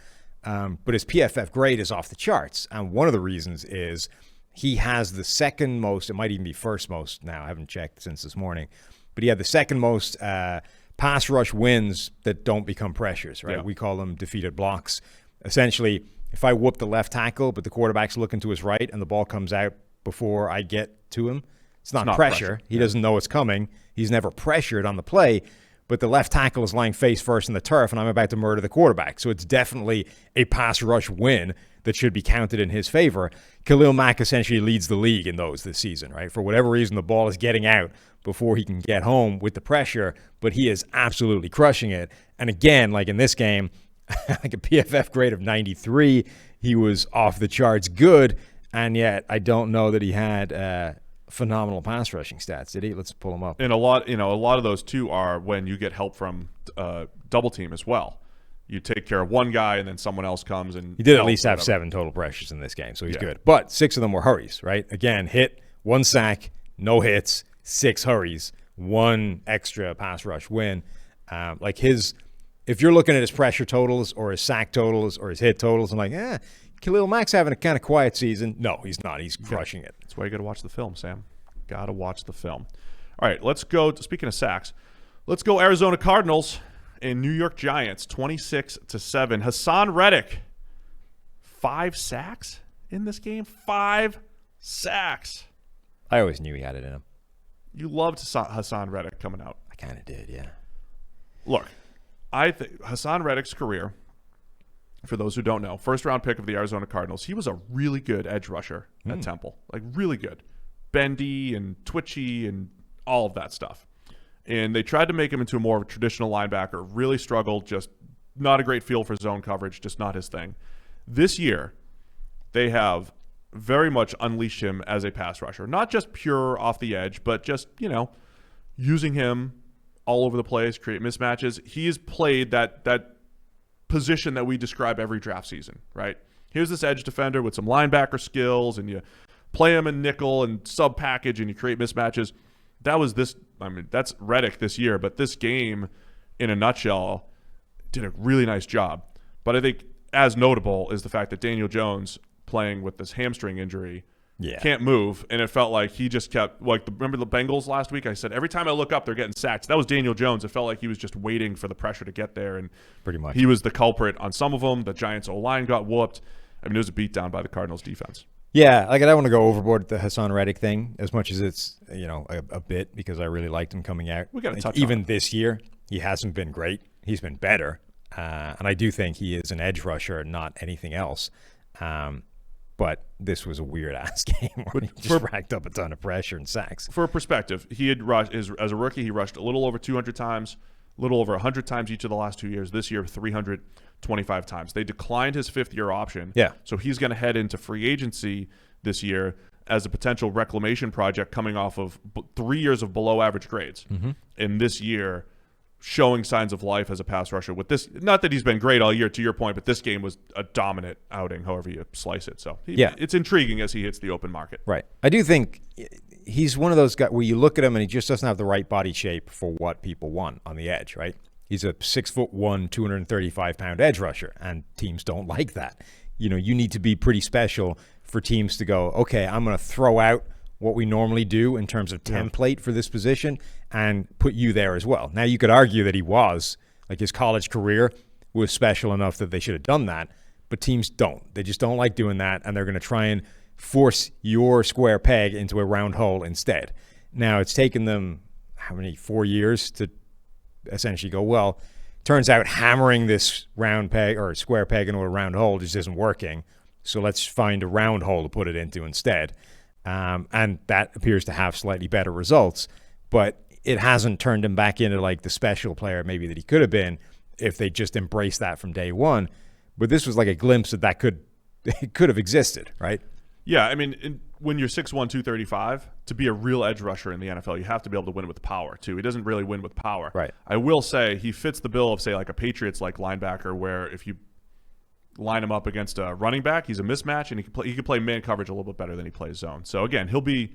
But his PFF grade is off the charts. And one of the reasons is he has the second most, it might even be first most now, I haven't checked since this morning, but he had the second most pass rush wins that don't become pressures, right? Yeah. We call them defeated blocks. Essentially, if I whoop the left tackle, but the quarterback's looking to his right and the ball comes out before I get to him, it's not pressure. He doesn't know it's coming. He's never pressured on the play, but the left tackle is lying face first in the turf, and I'm about to murder the quarterback. So it's definitely a pass rush win that should be counted in his favor. Khalil Mack essentially leads the league in those this season, right? For whatever reason, the ball is getting out before he can get home with the pressure, but he is absolutely crushing it. And again, like in this game, like a PFF grade of 93, he was off the charts good, and yet I don't know that he had phenomenal pass rushing stats, did he? Let's pull him up. And a lot of those too are when you get help from double team as well. You take care of one guy and then someone else comes and he did at least have 7 total pressures in this game, so he's good. But 6 of them were hurries, right? Again, hit, 1 sack, no hits, 6 hurries, 1 extra pass rush win. If you're looking at his pressure totals or his sack totals or his hit totals, I'm like, Khalil Mack's having a kind of quiet season. No, he's not. He's crushing it. That's why you got to watch the film, Sam. Got to watch the film. All right, let's go. Speaking of sacks, let's go Arizona Cardinals and New York Giants, 26-7. Hassan Reddick, 5 sacks in this game. 5 sacks. I always knew he had it in him. You loved Hassan Reddick coming out. I kind of did, yeah. Look, I think Hassan Reddick's career, for those who don't know, first-round pick of the Arizona Cardinals, he was a really good edge rusher at Temple. Like, really good. Bendy and twitchy and all of that stuff. And they tried to make him into more of a traditional linebacker, really struggled, just not a great feel for zone coverage, just not his thing. This year, they have very much unleashed him as a pass rusher. Not just pure off the edge, but just, using him all over the place, create mismatches. He's played that position that we describe every draft season, right? Here's this edge defender with some linebacker skills, and you play him in nickel and sub package, and you create mismatches. That's Reddick this year, but this game, in a nutshell, did a really nice job. But I think as notable is the fact that Daniel Jones playing with this hamstring injury. Yeah. Can't move, and it felt like he just kept remember the Bengals last week? I said every time I look up, they're getting sacked. That was Daniel Jones. It felt like he was just waiting for the pressure to get there, and pretty much he was the culprit on some of them. The Giants' O-line got whooped. I mean, it was a beatdown by the Cardinals' defense. Yeah, like I don't want to go overboard with the Hassan Reddick thing as much as it's a bit, because I really liked him coming out. We got to touch even on this year. He hasn't been great. He's been better, and I do think he is an edge rusher, not anything else. But this was a weird-ass game where he just racked up a ton of pressure and sacks. For perspective, he had rushed as a rookie. He rushed a little over 200 times, a little over 100 times each of the last 2 years. This year, 325 times. They declined his fifth-year option. Yeah. So he's going to head into free agency this year as a potential reclamation project coming off of 3 years of below-average grades. Mm-hmm. And this year, showing signs of life as a pass rusher. With this, not that he's been great all year, to your point, but this game was a dominant outing, however you slice it. So it's intriguing as he hits the open market. Right. I do think he's one of those guys where you look at him and he just doesn't have the right body shape for what people want on the edge, right? He's a 6'1", 235-pound edge rusher, and teams don't like that. You need to be pretty special for teams to go, okay, I'm going to throw out what we normally do in terms of template for this position and put you there as well. Now, you could argue that his college career was special enough that they should have done that, but teams don't. They just don't like doing that, and they're going to try and force your square peg into a round hole instead. Now, it's taken them, 4 years to essentially go, well, turns out hammering this round peg or square peg into a round hole just isn't working, so let's find a round hole to put it into instead. And that appears to have slightly better results, but it hasn't turned him back into like the special player maybe that he could have been if they just embraced that from day one. But this was like a glimpse that could have existed, right? Yeah, I mean, when you're 6'1", 235, to be a real edge rusher in the NFL, you have to be able to win with power, too. He doesn't really win with power. Right. I will say he fits the bill of, say, like a Patriots-like linebacker where if you line him up against a running back, he's a mismatch, and he can play man coverage a little bit better than he plays zone. So, again, he'll be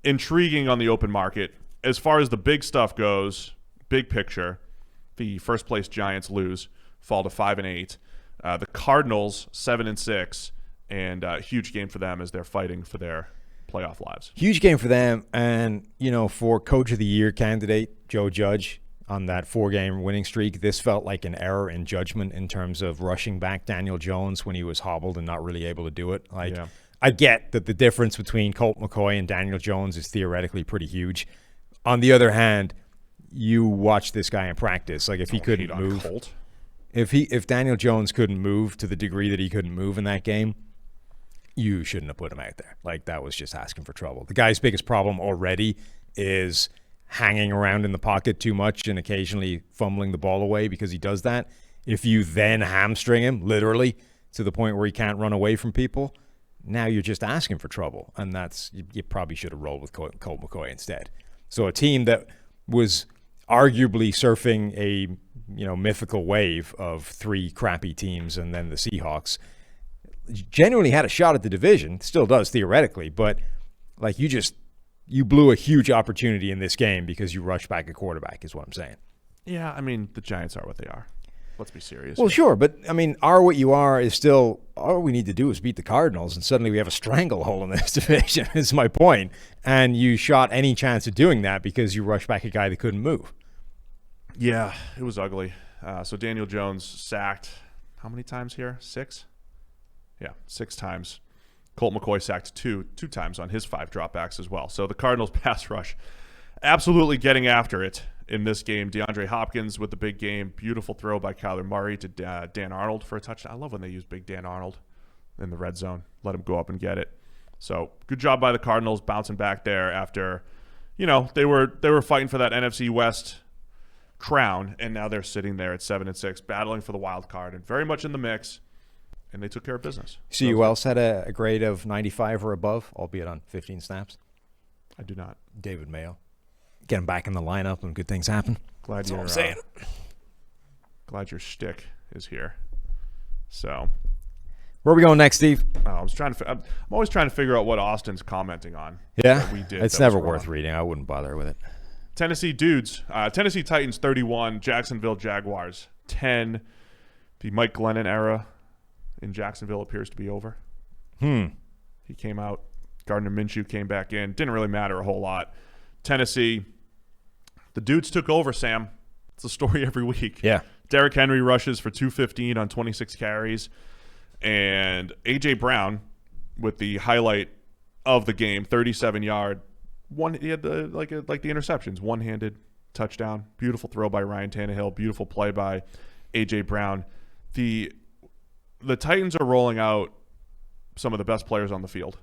intriguing on the open market. As far as the big stuff goes, big picture, the first-place Giants lose, fall to 5-8. The Cardinals, 7-6. And a huge game for them as they're fighting for their playoff lives. Huge game for them. And, for Coach of the Year candidate, Joe Judge, on that 4-game winning streak, this felt like an error in judgment in terms of rushing back Daniel Jones when he was hobbled and not really able to do it. I get that the difference between Colt McCoy and Daniel Jones is theoretically pretty huge. On the other hand, you watch this guy in practice. Like, if he couldn't move, Colt. if Daniel Jones couldn't move to the degree that he couldn't move in that game, you shouldn't have put him out there. Like, that was just asking for trouble. The guy's biggest problem already is hanging around in the pocket too much and occasionally fumbling the ball away because he does that. If you then hamstring him, literally, to the point where he can't run away from people, now you're just asking for trouble. And you probably should have rolled with Colt McCoy instead. So a team that was arguably surfing a mythical wave of 3 crappy teams and then the Seahawks genuinely had a shot at the division, still does theoretically, but like you blew a huge opportunity in this game because you rushed back a quarterback is what I'm saying. Yeah, I mean, the Giants are what they are. Let's be serious. Well, sure, but I mean, are what you are is still all we need to do is beat the Cardinals, and suddenly we have a stranglehold in this division is my point. And you shot any chance of doing that because you rushed back a guy that couldn't move. Yeah, it was ugly. So Daniel Jones sacked how many times here? 6? Yeah, 6 times. Colt McCoy sacked two times on his 5 dropbacks as well. So the Cardinals pass rush absolutely getting after it in this game. DeAndre Hopkins with the big game. Beautiful throw by Kyler Murray to Dan Arnold for a touchdown. I love when they use big Dan Arnold in the red zone. Let him go up and get it. So good job by the Cardinals bouncing back there after, they were fighting for that NFC West crown, and now they're sitting there at 7-6, battling for the wild card and very much in the mix. And they took care of business. See who else had a grade of 95 or above, albeit on 15 snaps? I do not. David Mayo. Get him back in the lineup and good things happen. Glad That's all I'm saying. Glad your shtick is here. So, where are we going next, Steve? I'm always trying to figure out what Austin's commenting on. Yeah, we did. it's never worth reading. I wouldn't bother with it. Tennessee dudes. Tennessee Titans 31. Jacksonville Jaguars 10. The Mike Glennon era in Jacksonville appears to be over. He came out. Gardner Minshew came back in. Didn't really matter a whole lot. Tennessee, the dudes took over, Sam. It's a story every week. Yeah. Derrick Henry rushes for 215 on 26 carries. And A.J. Brown, with the highlight of the game, 37-yard. He had the like the interceptions, one-handed touchdown. Beautiful throw by Ryan Tannehill. Beautiful play by A.J. Brown. The Titans are rolling out some of the best players on the field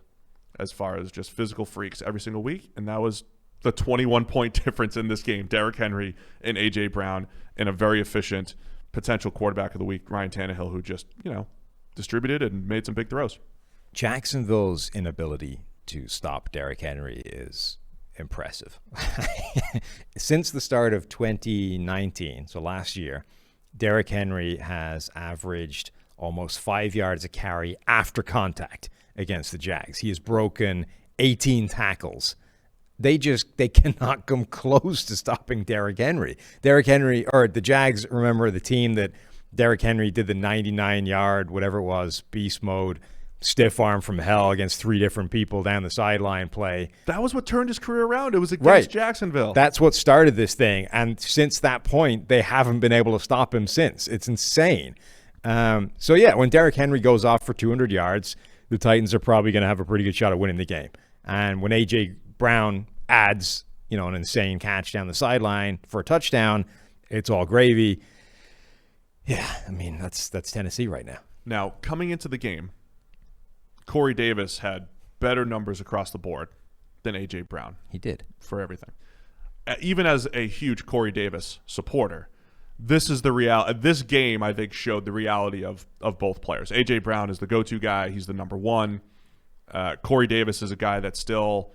as far as just physical freaks every single week, and that was the 21-point difference in this game. Derrick Henry and A.J. Brown and a very efficient potential quarterback of the week, Ryan Tannehill, who just, distributed and made some big throws. Jacksonville's inability to stop Derrick Henry is impressive. Since the start of 2019, so last year, Derrick Henry has averaged almost 5 yards a carry after contact against the Jags. He has broken 18 tackles. They cannot come close to stopping Derrick Henry. Derrick Henry, or the Jags, remember the team that Derrick Henry did the 99-yard, whatever it was, beast mode, stiff arm from hell against 3 different people down the sideline play. That was what turned his career around. It was against Jacksonville. That's what started this thing. And since that point, they haven't been able to stop him since. It's insane. When Derrick Henry goes off for 200 yards, the Titans are probably going to have a pretty good shot at winning the game. And when A.J. Brown adds, an insane catch down the sideline for a touchdown, it's all gravy. Yeah, that's Tennessee right now. Now, coming into the game, Corey Davis had better numbers across the board than A.J. Brown. He did. For everything. Even as a huge Corey Davis supporter, this is the reality. This game, I think, showed the reality of both players. A.J. Brown is the go-to guy. He's the number one. Corey Davis is a guy that's still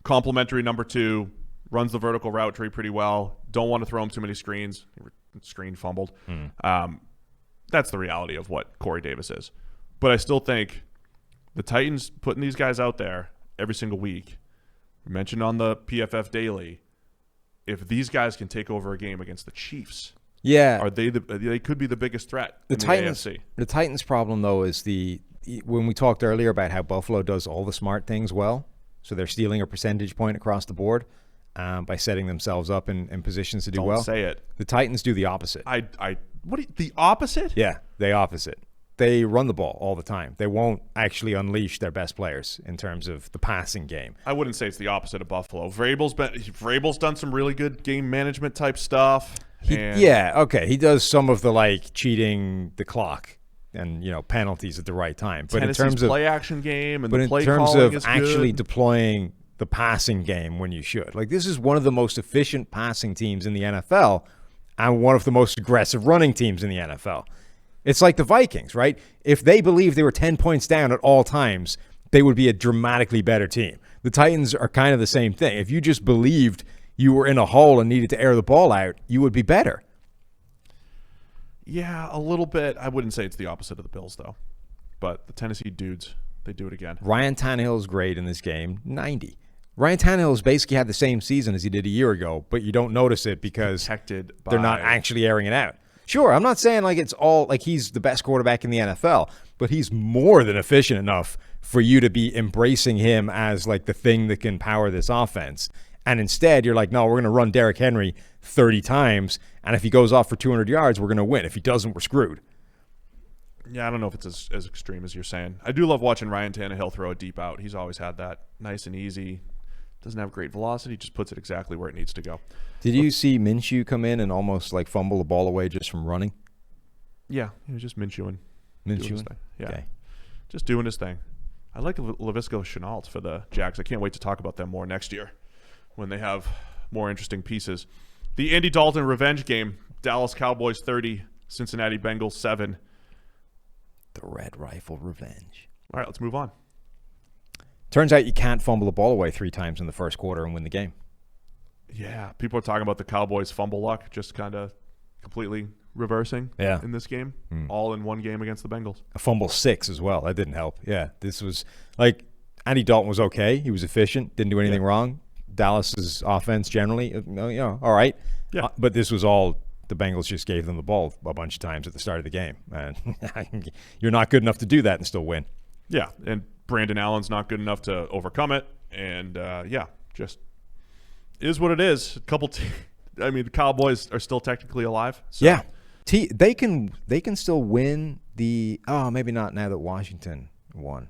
complimentary number 2, runs the vertical route tree pretty well. Don't want to throw him too many screens. Screen fumbled. That's the reality of what Corey Davis is. But I still think the Titans putting these guys out there every single week, mentioned on the PFF Daily, if these guys can take over a game against the Chiefs, they could be the biggest threat in the AFC. The Titans' problem, though, is when we talked earlier about how Buffalo does all the smart things well, so they're stealing a percentage point across the board by setting themselves up in positions to do well. Don't say it. The Titans do the opposite. The opposite? Yeah, the opposite. They run the ball all the time. They won't actually unleash their best players in terms of the passing game. I wouldn't say it's the opposite of Buffalo. Vrabel's done some really good game management type stuff. He does some of the cheating the clock and penalties at the right time. But Tennessee's in terms of play action game and the play calling is good. In terms of actually good. Deploying the passing game when you should, this is one of the most efficient passing teams in the NFL and one of the most aggressive running teams in the NFL. It's like the Vikings, right? If they believed they were 10 points down at all times, they would be a dramatically better team. The Titans are kind of the same thing. If you just believed you were in a hole and needed to air the ball out, you would be better. Yeah, a little bit. I wouldn't say it's the opposite of the Bills, though. But the Tennessee dudes, they do it again. Ryan Tannehill's great in this game, 90. Ryan Tannehill's basically had the same season as he did a year ago, but you don't notice it because they're not actually airing it out. Sure, I'm not saying it's all he's the best quarterback in the NFL, but he's more than efficient enough for you to be embracing him as the thing that can power this offense. And instead, you're no, we're going to run Derrick Henry 30 times, and if he goes off for 200 yards, we're going to win. If he doesn't, we're screwed. Yeah, I don't know if it's as extreme as you're saying. I do love watching Ryan Tannehill throw a deep out. He's always had that. Nice and easy. Doesn't have great velocity, just puts it exactly where it needs to go. Did you see Minshew come in and almost fumble the ball away just from running? Yeah, he was just Minshewing. Minshewing? Doing his thing. Yeah. Okay. Just doing his thing. I like Laviska Shenault for the Jags. I can't wait to talk about them more next year when they have more interesting pieces. The Andy Dalton revenge game, Dallas Cowboys 30, Cincinnati Bengals 7. The Red Rifle revenge. All right, let's move on. Turns out you can't fumble the ball away 3 times in the first quarter and win the game. Yeah, people are talking about the Cowboys' fumble luck just kind of completely reversing in this game, all in one game against the Bengals. A fumble 6 as well. That didn't help. Yeah, this was Andy Dalton was okay. He was efficient, didn't do anything wrong. Dallas's offense generally, all right. Yeah. But this was all the Bengals just gave them the ball a bunch of times at the start of the game. And you're not good enough to do that and still win. Yeah, and Brandon Allen's not good enough to overcome it. And, just is what it is. The Cowboys are still technically alive. So. Yeah. They can still win maybe not now that Washington won.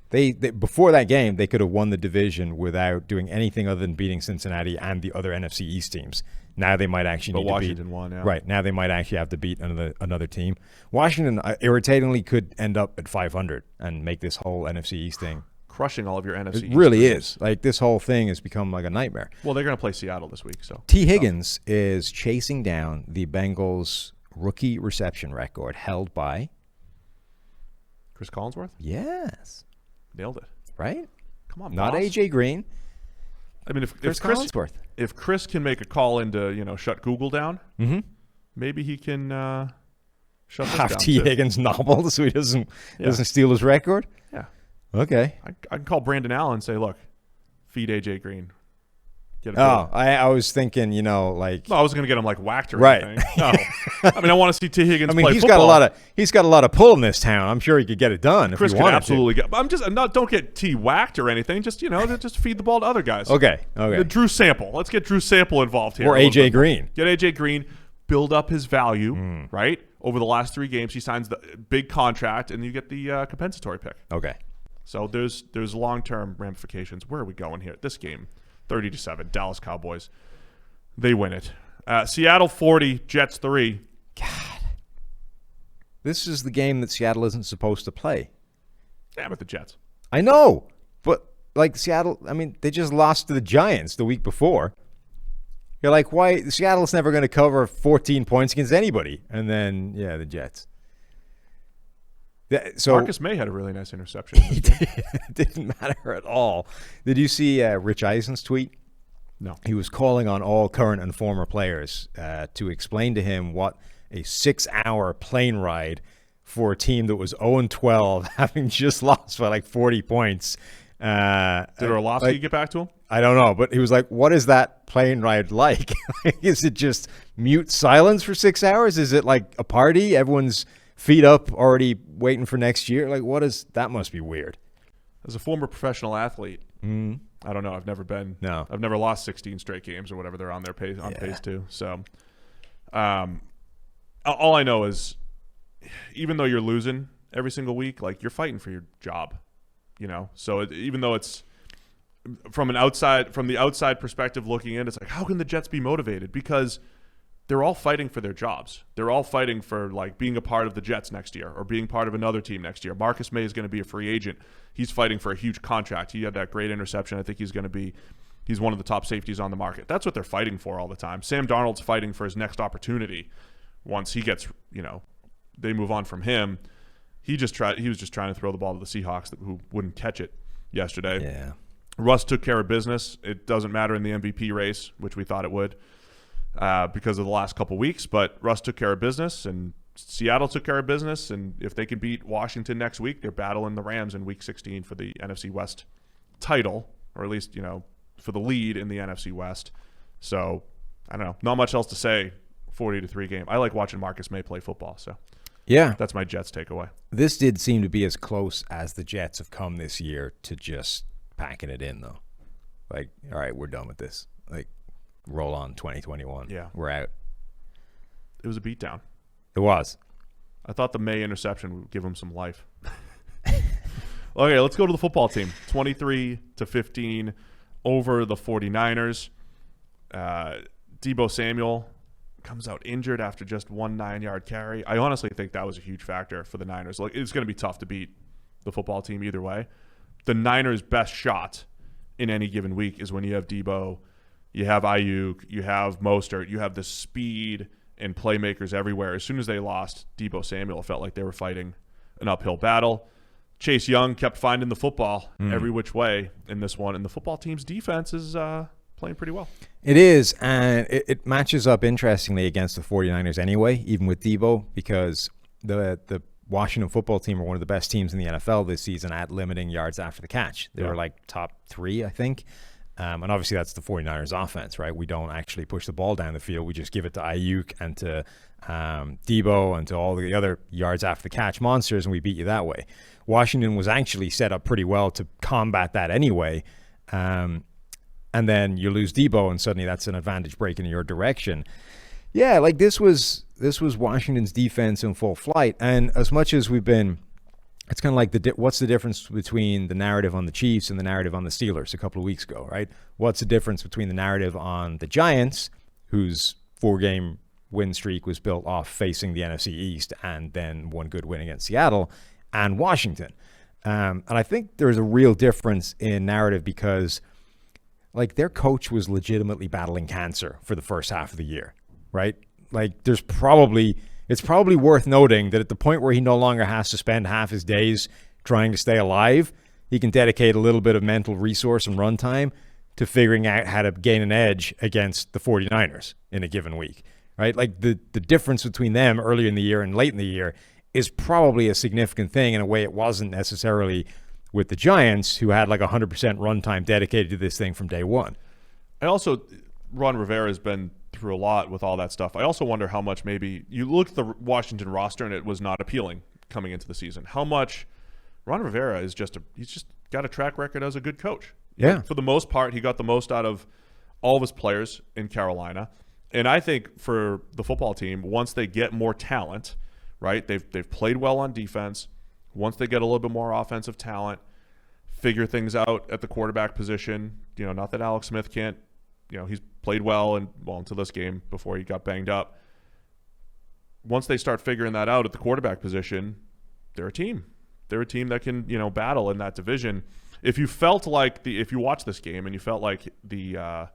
They before that game, they could have won the division without doing anything other than beating Cincinnati and the other NFC East teams. Now they might actually need Washington to beat. won, yeah. Right. Now they might actually have to beat another team. Washington, irritatingly, could end up at 500 and make this whole NFC East thing. Crushing all of your NFC East. It really is. Like, this whole thing has become like a nightmare. Well, they're going to play Seattle this week. So T. Higgins is chasing down the Bengals' rookie reception record held by Chris Collinsworth? Yes. Nailed it. Right? Come on, Not boss. A.J. Green. I mean, if Chris Chris Collinsworth. If Chris can make a call in to, shut Google down, maybe he can shut this Have down T. too. Higgins nobbled so he doesn't steal his record? Yeah. Okay. I can call Brandon Allen and say, look, feed A.J. Green. Get a Oh, I was thinking, No, I wasn't going to get him whacked or Right. anything. No. I want to see T. Higgins play he's football. got a lot of pull in this town. I'm sure he could get it done Chris if he could wanted absolutely get. Don't get T whacked or anything. Just just feed the ball to other guys. to. Okay. Drew Sample. Let's get Drew Sample involved here. Or a little A.J. bit more. Green. Get A.J. Green. Build up his value. Right over the last 3 games, he signs the big contract, and you get the compensatory pick. Okay. So there's long-term ramifications. Where are we going here? This game, 30-7, Dallas Cowboys. They win it. Seattle 40, Jets 3. God. This is the game that Seattle isn't supposed to play. Yeah, with the Jets. I know, but Seattle, they just lost to the Giants the week before. You're like, why? Seattle's never going to cover 14 points against anybody. And then, the Jets. So Marcus May had a really nice interception. It didn't matter at all. Did you see Rich Eisen's tweet? No. He was calling on all current and former players to explain to him what a 6-hour plane ride for a team that was 0-12, having just lost by 40 points. Did Orlovsky get back to him? I don't know, but he was like, what is that plane ride like? Is it just mute silence for 6 hours? Is it like a party? Everyone's feet up, already waiting for next year? Like, that must be weird. As a former professional athlete, I don't know. I've never been. No. I've never lost 16 straight games or whatever they're on their pace pace to. So, all I know is, even though you're losing every single week, you're fighting for your job. So even though it's from the outside perspective looking in, it's like, how can the Jets be motivated? Because they're all fighting for their jobs. They're all fighting for being a part of the Jets next year or being part of another team next year. Marcus May is going to be a free agent. He's fighting for a huge contract. He had that great interception. I think he's one of the top safeties on the market. That's what they're fighting for all the time. Sam Darnold's fighting for his next opportunity. Once he gets, they move on from him. He was just trying to throw the ball to the Seahawks who wouldn't catch it yesterday. Yeah. Russ took care of business. It doesn't matter in the MVP race, which we thought it would. Because of the last couple weeks, but Russ took care of business and Seattle took care of business, and if they can beat Washington next week, they're battling the Rams in Week 16 for the NFC West title, or at least, for the lead in the NFC West. So, I don't know. Not much else to say. 40-3 game. I like watching Marcus May play football, so yeah, that's my Jets takeaway. This did seem to be as close as the Jets have come this year to just packing it in, though. All right, we're done with this. Roll on 2021. Yeah. We're out. It was a beatdown. It was. I thought the May interception would give him some life. Okay, let's go to the football team. 23-15 over the 49ers. Deebo Samuel comes out injured after just 1 9-yard carry. I honestly think that was a huge factor for the Niners. It's going to be tough to beat the football team either way. The Niners' best shot in any given week is when you have Deebo, you have Ayuk, you have Mostert, you have the speed and playmakers everywhere. As soon as they lost Deebo Samuel, it felt like they were fighting an uphill battle. Chase Young kept finding the football every which way in this one, and the football team's defense is playing pretty well. It is, and it matches up interestingly against the 49ers anyway, even with Deebo, because the Washington football team are one of the best teams in the NFL this season at limiting yards after the catch. They were top 3, I think. And obviously that's the 49ers offense, right? We don't actually push the ball down the field. We just give it to Ayuk and to Debo and to all the other yards after the catch monsters, and we beat you that way. Washington was actually set up pretty well to combat that anyway. And then you lose Debo, and suddenly that's an advantage break in your direction. Yeah, like this was Washington's defense in full flight. And as much as we've been, it's kind of like what's the difference between the narrative on the Chiefs and the narrative on the Steelers a couple of weeks ago, right? What's the difference between the narrative on the Giants, whose 4-game win streak was built off facing the NFC East and then one good win against Seattle, and Washington? And I think there's a real difference in narrative because, like, their coach was legitimately battling cancer for the first half of the year, right? Like, it's probably worth noting that at the point where he no longer has to spend half his days trying to stay alive, he can dedicate a little bit of mental resource and runtime to figuring out how to gain an edge against the 49ers in a given week, right? Like, the difference between them earlier in the year and late in the year is probably a significant thing in a way it wasn't necessarily with the Giants, who had like 100% runtime dedicated to this thing from day one. Ron Rivera has been through a lot with all that stuff. I also wonder how much maybe you look at the Washington roster and it was not appealing coming into the season. How much Ron Rivera he's just got a track record as a good coach. Yeah. For the most part, he got the most out of all of his players in Carolina. And I think for the football team, once they get more talent, right? They've played well on defense. Once they get a little bit more offensive talent, figure things out at the quarterback position. Not that Alex Smith can't. He's played well until this game before he got banged up. Once they start figuring that out at the quarterback position, they're a team. They're a team that can, battle in that division. If you felt like if you watched this game and you felt like the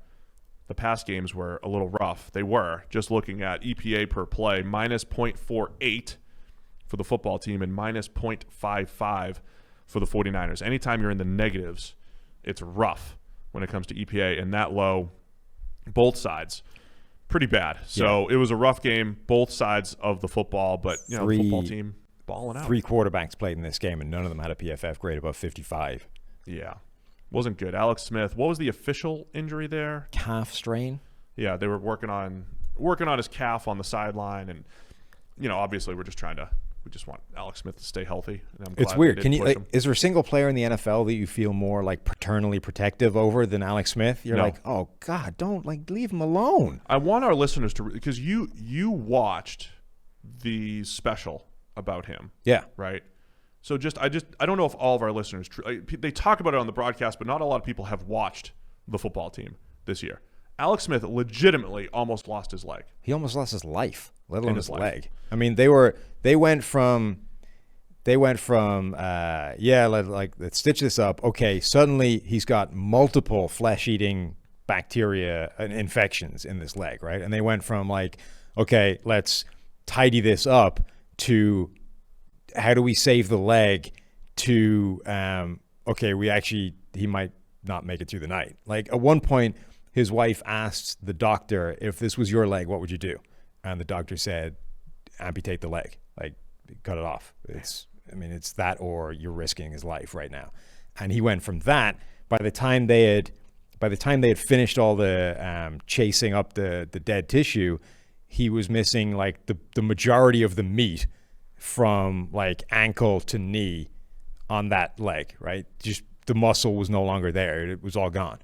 past games were a little rough, they were. Just looking at EPA per play, minus 0.48 for the football team and minus 0.55 for the 49ers. Anytime you're in the negatives, it's rough when it comes to EPA, and that low, both sides, pretty bad. So It was a rough game, both sides of the football, but the football team balling out. 3 quarterbacks played in this game, and none of them had a PFF grade above 55. Yeah. Wasn't good. Alex Smith, what was the official injury there? Calf strain. Yeah, they were working on his calf on the sideline, and obviously we just want Alex Smith to stay healthy. And It's weird. Is there a single player in the NFL that you feel more like paternally protective over than Alex Smith? You're like, oh God, don't leave him alone. I want our listeners to, because you watched the special about him. Yeah. Right. So I don't know if all of our listeners, they talk about it on the broadcast, but not a lot of people have watched the football team this year. Alex Smith legitimately almost lost his leg. He almost lost his life, let alone his leg. I mean, they went from let's stitch this up. Okay, suddenly he's got multiple flesh-eating bacteria and infections in this leg, right? And they went from like, okay, let's tidy this up, to how do we save the leg, to he might not make it through the night. Like at one point, his wife asked the doctor, if this was your leg, what would you do? And the doctor said, amputate the leg, like cut it off. It's that, or you're risking his life right now. And he went from that. By the time they had finished all the chasing up the dead tissue, he was missing like the majority of the meat from like ankle to knee on that leg, right? Just the muscle was no longer there. It was all gone.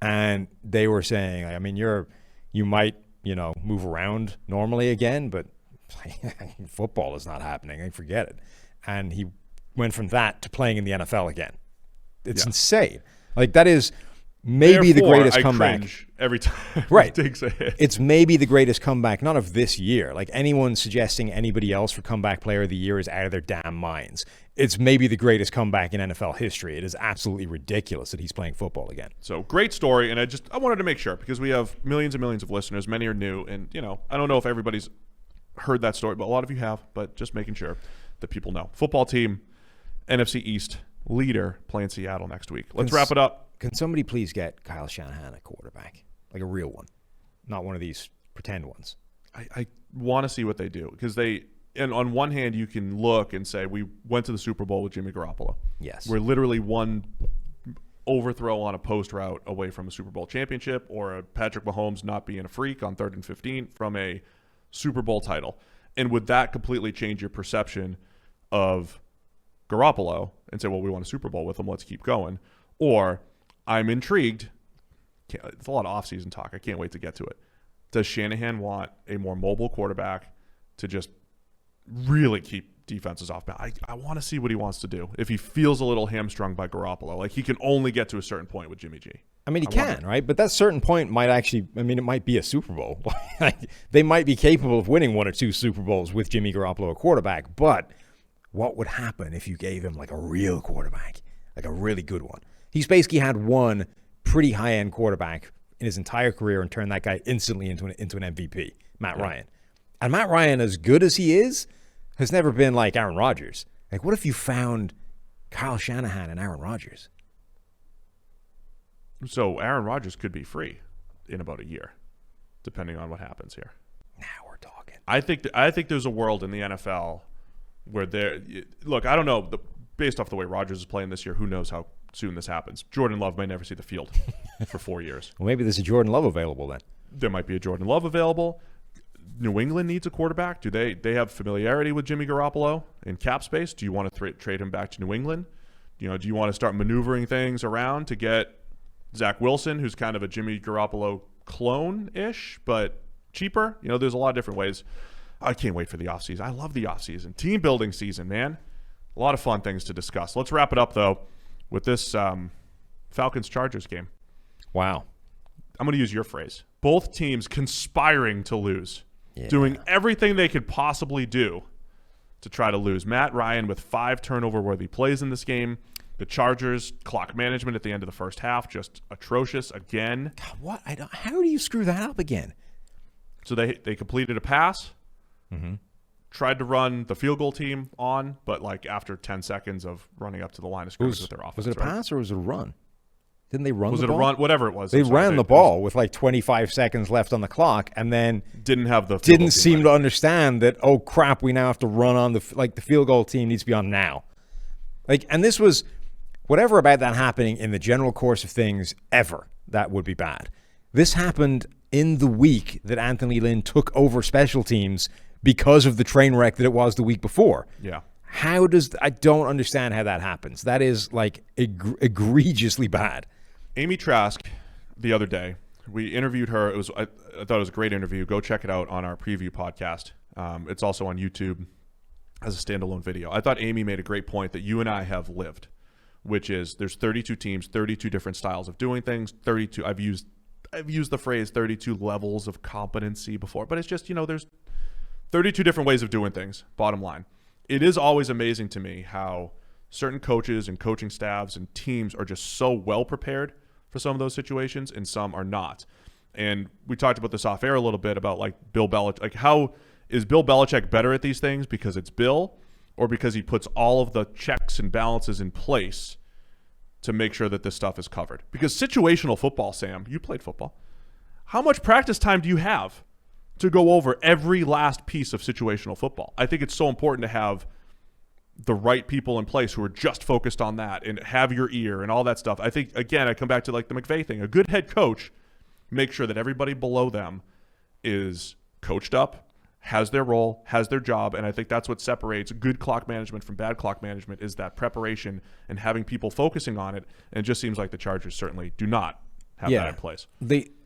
And they were saying, I mean, you might, move around normally again, but football is not happening. Forget it. And he went from that to playing in the NFL again. It's insane. Like that is maybe the greatest comeback. Cringe every time right. He takes a hit. It's maybe the greatest comeback, not of this year. Like anyone suggesting anybody else for comeback player of the year is out of their damn minds. It's maybe the greatest comeback in NFL history. It is absolutely ridiculous that he's playing football again. So great story, and I wanted to make sure, because we have millions and millions of listeners. Many are new, and I don't know if everybody's heard that story, but a lot of you have. But just making sure that people know. Football team, NFC East leader, playing Seattle next week. Let's wrap it up. Can somebody please get Kyle Shanahan a quarterback, like a real one, not one of these pretend ones? I want to see what they do, because and on one hand, you can look and say, we went to the Super Bowl with Jimmy Garoppolo. Yes. We're literally one overthrow on a post route away from a Super Bowl championship, or a Patrick Mahomes not being a freak on 3rd and 15 from a Super Bowl title. And would that completely change your perception of Garoppolo and say, well, we won a Super Bowl with him, let's keep going? Or I'm intrigued. It's a lot of offseason talk. I can't wait to get to it. Does Shanahan want a more mobile quarterback to just really keep defenses off balance? I want to see what he wants to do. If he feels a little hamstrung by Garoppolo, like he can only get to a certain point with Jimmy G. I mean, he can, right? But that certain point might actually, I mean, it might be a Super Bowl. They might be capable of winning 1 or 2 Super Bowls with Jimmy Garoppolo a quarterback. But what would happen if you gave him like a real quarterback, like a really good one? He's basically had one pretty high-end quarterback in his entire career and turned that guy instantly into an MVP, Matt Ryan. And Matt Ryan, as good as he is, has never been like Aaron Rodgers. Like, what if you found Kyle Shanahan and Aaron Rodgers? So Aaron Rodgers could be free in about a year, depending on what happens here. Now we're talking. I think there's a world in the NFL where look, I don't know, based off the way Rodgers is playing this year, who knows how soon this happens. Jordan Love may never see the field for 4 years. Well, maybe there's a Jordan Love available then. There might be a Jordan Love available. New England needs a quarterback. Do they have familiarity with Jimmy Garoppolo in cap space? Do you want to trade him back to New England? Do you want to start maneuvering things around to get Zach Wilson, who's kind of a Jimmy Garoppolo clone-ish, but cheaper? There's a lot of different ways. I can't wait for the offseason. I love the offseason. Team building season, man. A lot of fun things to discuss. Let's wrap it up, though, with this Falcons-Chargers game. Wow. I'm going to use your phrase. Both teams conspiring to lose. Yeah. Doing everything they could possibly do to try to lose. Matt Ryan with 5 turnover-worthy plays in this game. The Chargers, clock management at the end of the first half, just atrocious again. God, what? How do you screw that up again? So they completed a pass, tried to run the field goal team on, but like after 10 seconds of running up to the line of scrimmage with their offense. Was it a pass or was it a run? Didn't they run the ball? Was it a run? Whatever it was. They ran the ball with like 25 seconds left on the clock, and then didn't seem to understand that, oh crap, we now have to run on the field goal team needs to be on now. And this was whatever about that happening in the general course of things ever, that would be bad. This happened in the week that Anthony Lynn took over special teams because of the train wreck that it was the week before. Yeah. I don't understand how that happens. That is like egregiously bad. Amy Trask, the other day, we interviewed her. I thought it was a great interview. Go check it out on our preview podcast. It's also on YouTube as a standalone video. I thought Amy made a great point that you and I have lived, which is there's 32 teams, 32 different styles of doing things, 32. I've used the phrase 32 levels of competency before, but it's just, there's 32 different ways of doing things, bottom line. It is always amazing to me how certain coaches and coaching staffs and teams are just so well prepared for some of those situations and some are not. And we talked about this off air a little bit about like Bill Belichick. Like, how is Bill Belichick better at these things because it's Bill, or because he puts all of the checks and balances in place to make sure that this stuff is covered? Because situational football, Sam, you played football. How much practice time do you have to go over every last piece of situational football? I think it's so important to have the right people in place who are just focused on that and have your ear and all that stuff. I think, again, I come back to like the McVay thing. A good head coach makes sure that everybody below them is coached up, has their role, has their job, and I think that's what separates good clock management from bad clock management, is that preparation and having people focusing on it. And it just seems like the Chargers certainly do not have that in place.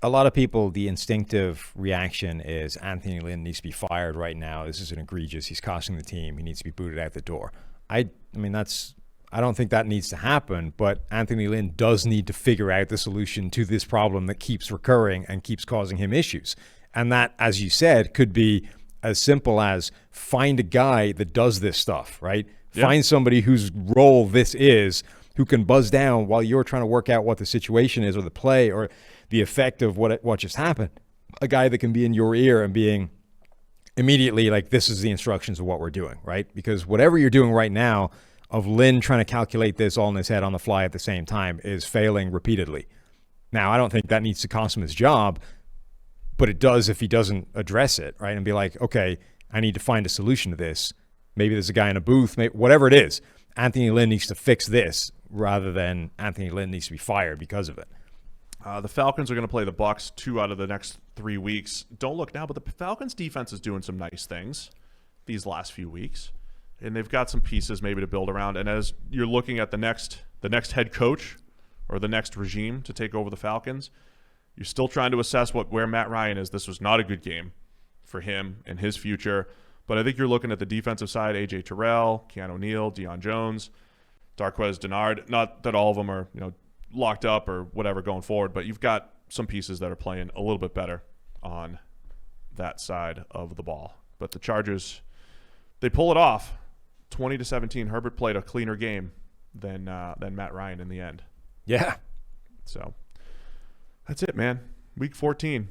A lot of people, the instinctive reaction is Anthony Lynn needs to be fired right now. This is an egregious. He's costing the team. He needs to be booted out the door. I don't think that needs to happen, but Anthony Lynn does need to figure out the solution to this problem that keeps recurring and keeps causing him issues. And that, as you said, could be as simple as find a guy that does this stuff, right? Yeah. Find somebody whose role this is, who can buzz down while you're trying to work out what the situation is or the play or the effect of what just happened. A guy that can be in your ear and being immediately like, this is the instructions of what we're doing, right? Because whatever you're doing right now of Lynn trying to calculate this all in his head on the fly at the same time is failing repeatedly. Now, I don't think that needs to cost him his job, but it does if he doesn't address it, right? And be like, okay, I need to find a solution to this. Maybe there's a guy in a booth, whatever it is. Anthony Lynn needs to fix this rather than Anthony Lynn needs to be fired because of it. The Falcons are going to play the Bucs 2 out of the next 3 weeks. Don't look now, but the Falcons defense is doing some nice things these last few weeks, and they've got some pieces maybe to build around. And as you're looking at the next head coach or the next regime to take over the Falcons, you're still trying to assess where Matt Ryan is. This was not a good game for him and his future. But I think you're looking at the defensive side, A.J. Terrell, Keanu O'Neal, Deion Jones, Darqueze Dennard. Not that all of them are, locked up or whatever going forward, but you've got some pieces that are playing a little bit better on that side of the ball. But the Chargers, they pull it off. 20-17. Herbert played a cleaner game than Matt Ryan in the end. Yeah. So that's it, man. Week 14.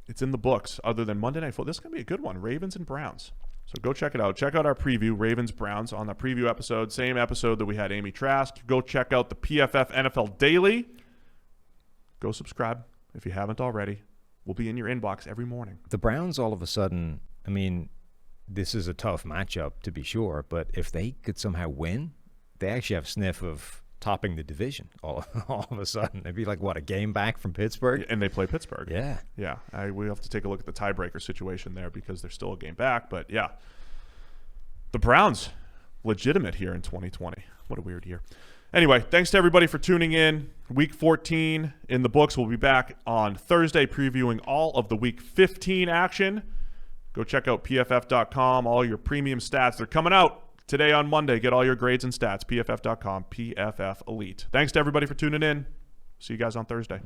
It's in the books other than Monday Night Football. This is going to be a good one. Ravens and Browns. So go check it out. Check out our preview, Ravens-Browns, on the preview episode. Same episode that we had Amy Trask. Go check out the PFF NFL Daily. Go subscribe if you haven't already. We'll be in your inbox every morning. The Browns, all of a sudden, I mean, this is a tough matchup to be sure, but if they could somehow win, they actually have sniff of topping the division all of a sudden. It'd be like, what, a game back from Pittsburgh? And they play Pittsburgh. Yeah. Yeah. We have to take a look at the tiebreaker situation there because they're still a game back. But, yeah, the Browns, legitimate here in 2020. What a weird year. Anyway, thanks to everybody for tuning in. Week 14 in the books. We'll be back on Thursday previewing all of the Week 15 action. Go check out PFF.com, all your premium stats. They're coming out today on Monday. Get all your grades and stats. PFF.com, PFF Elite. Thanks to everybody for tuning in. See you guys on Thursday.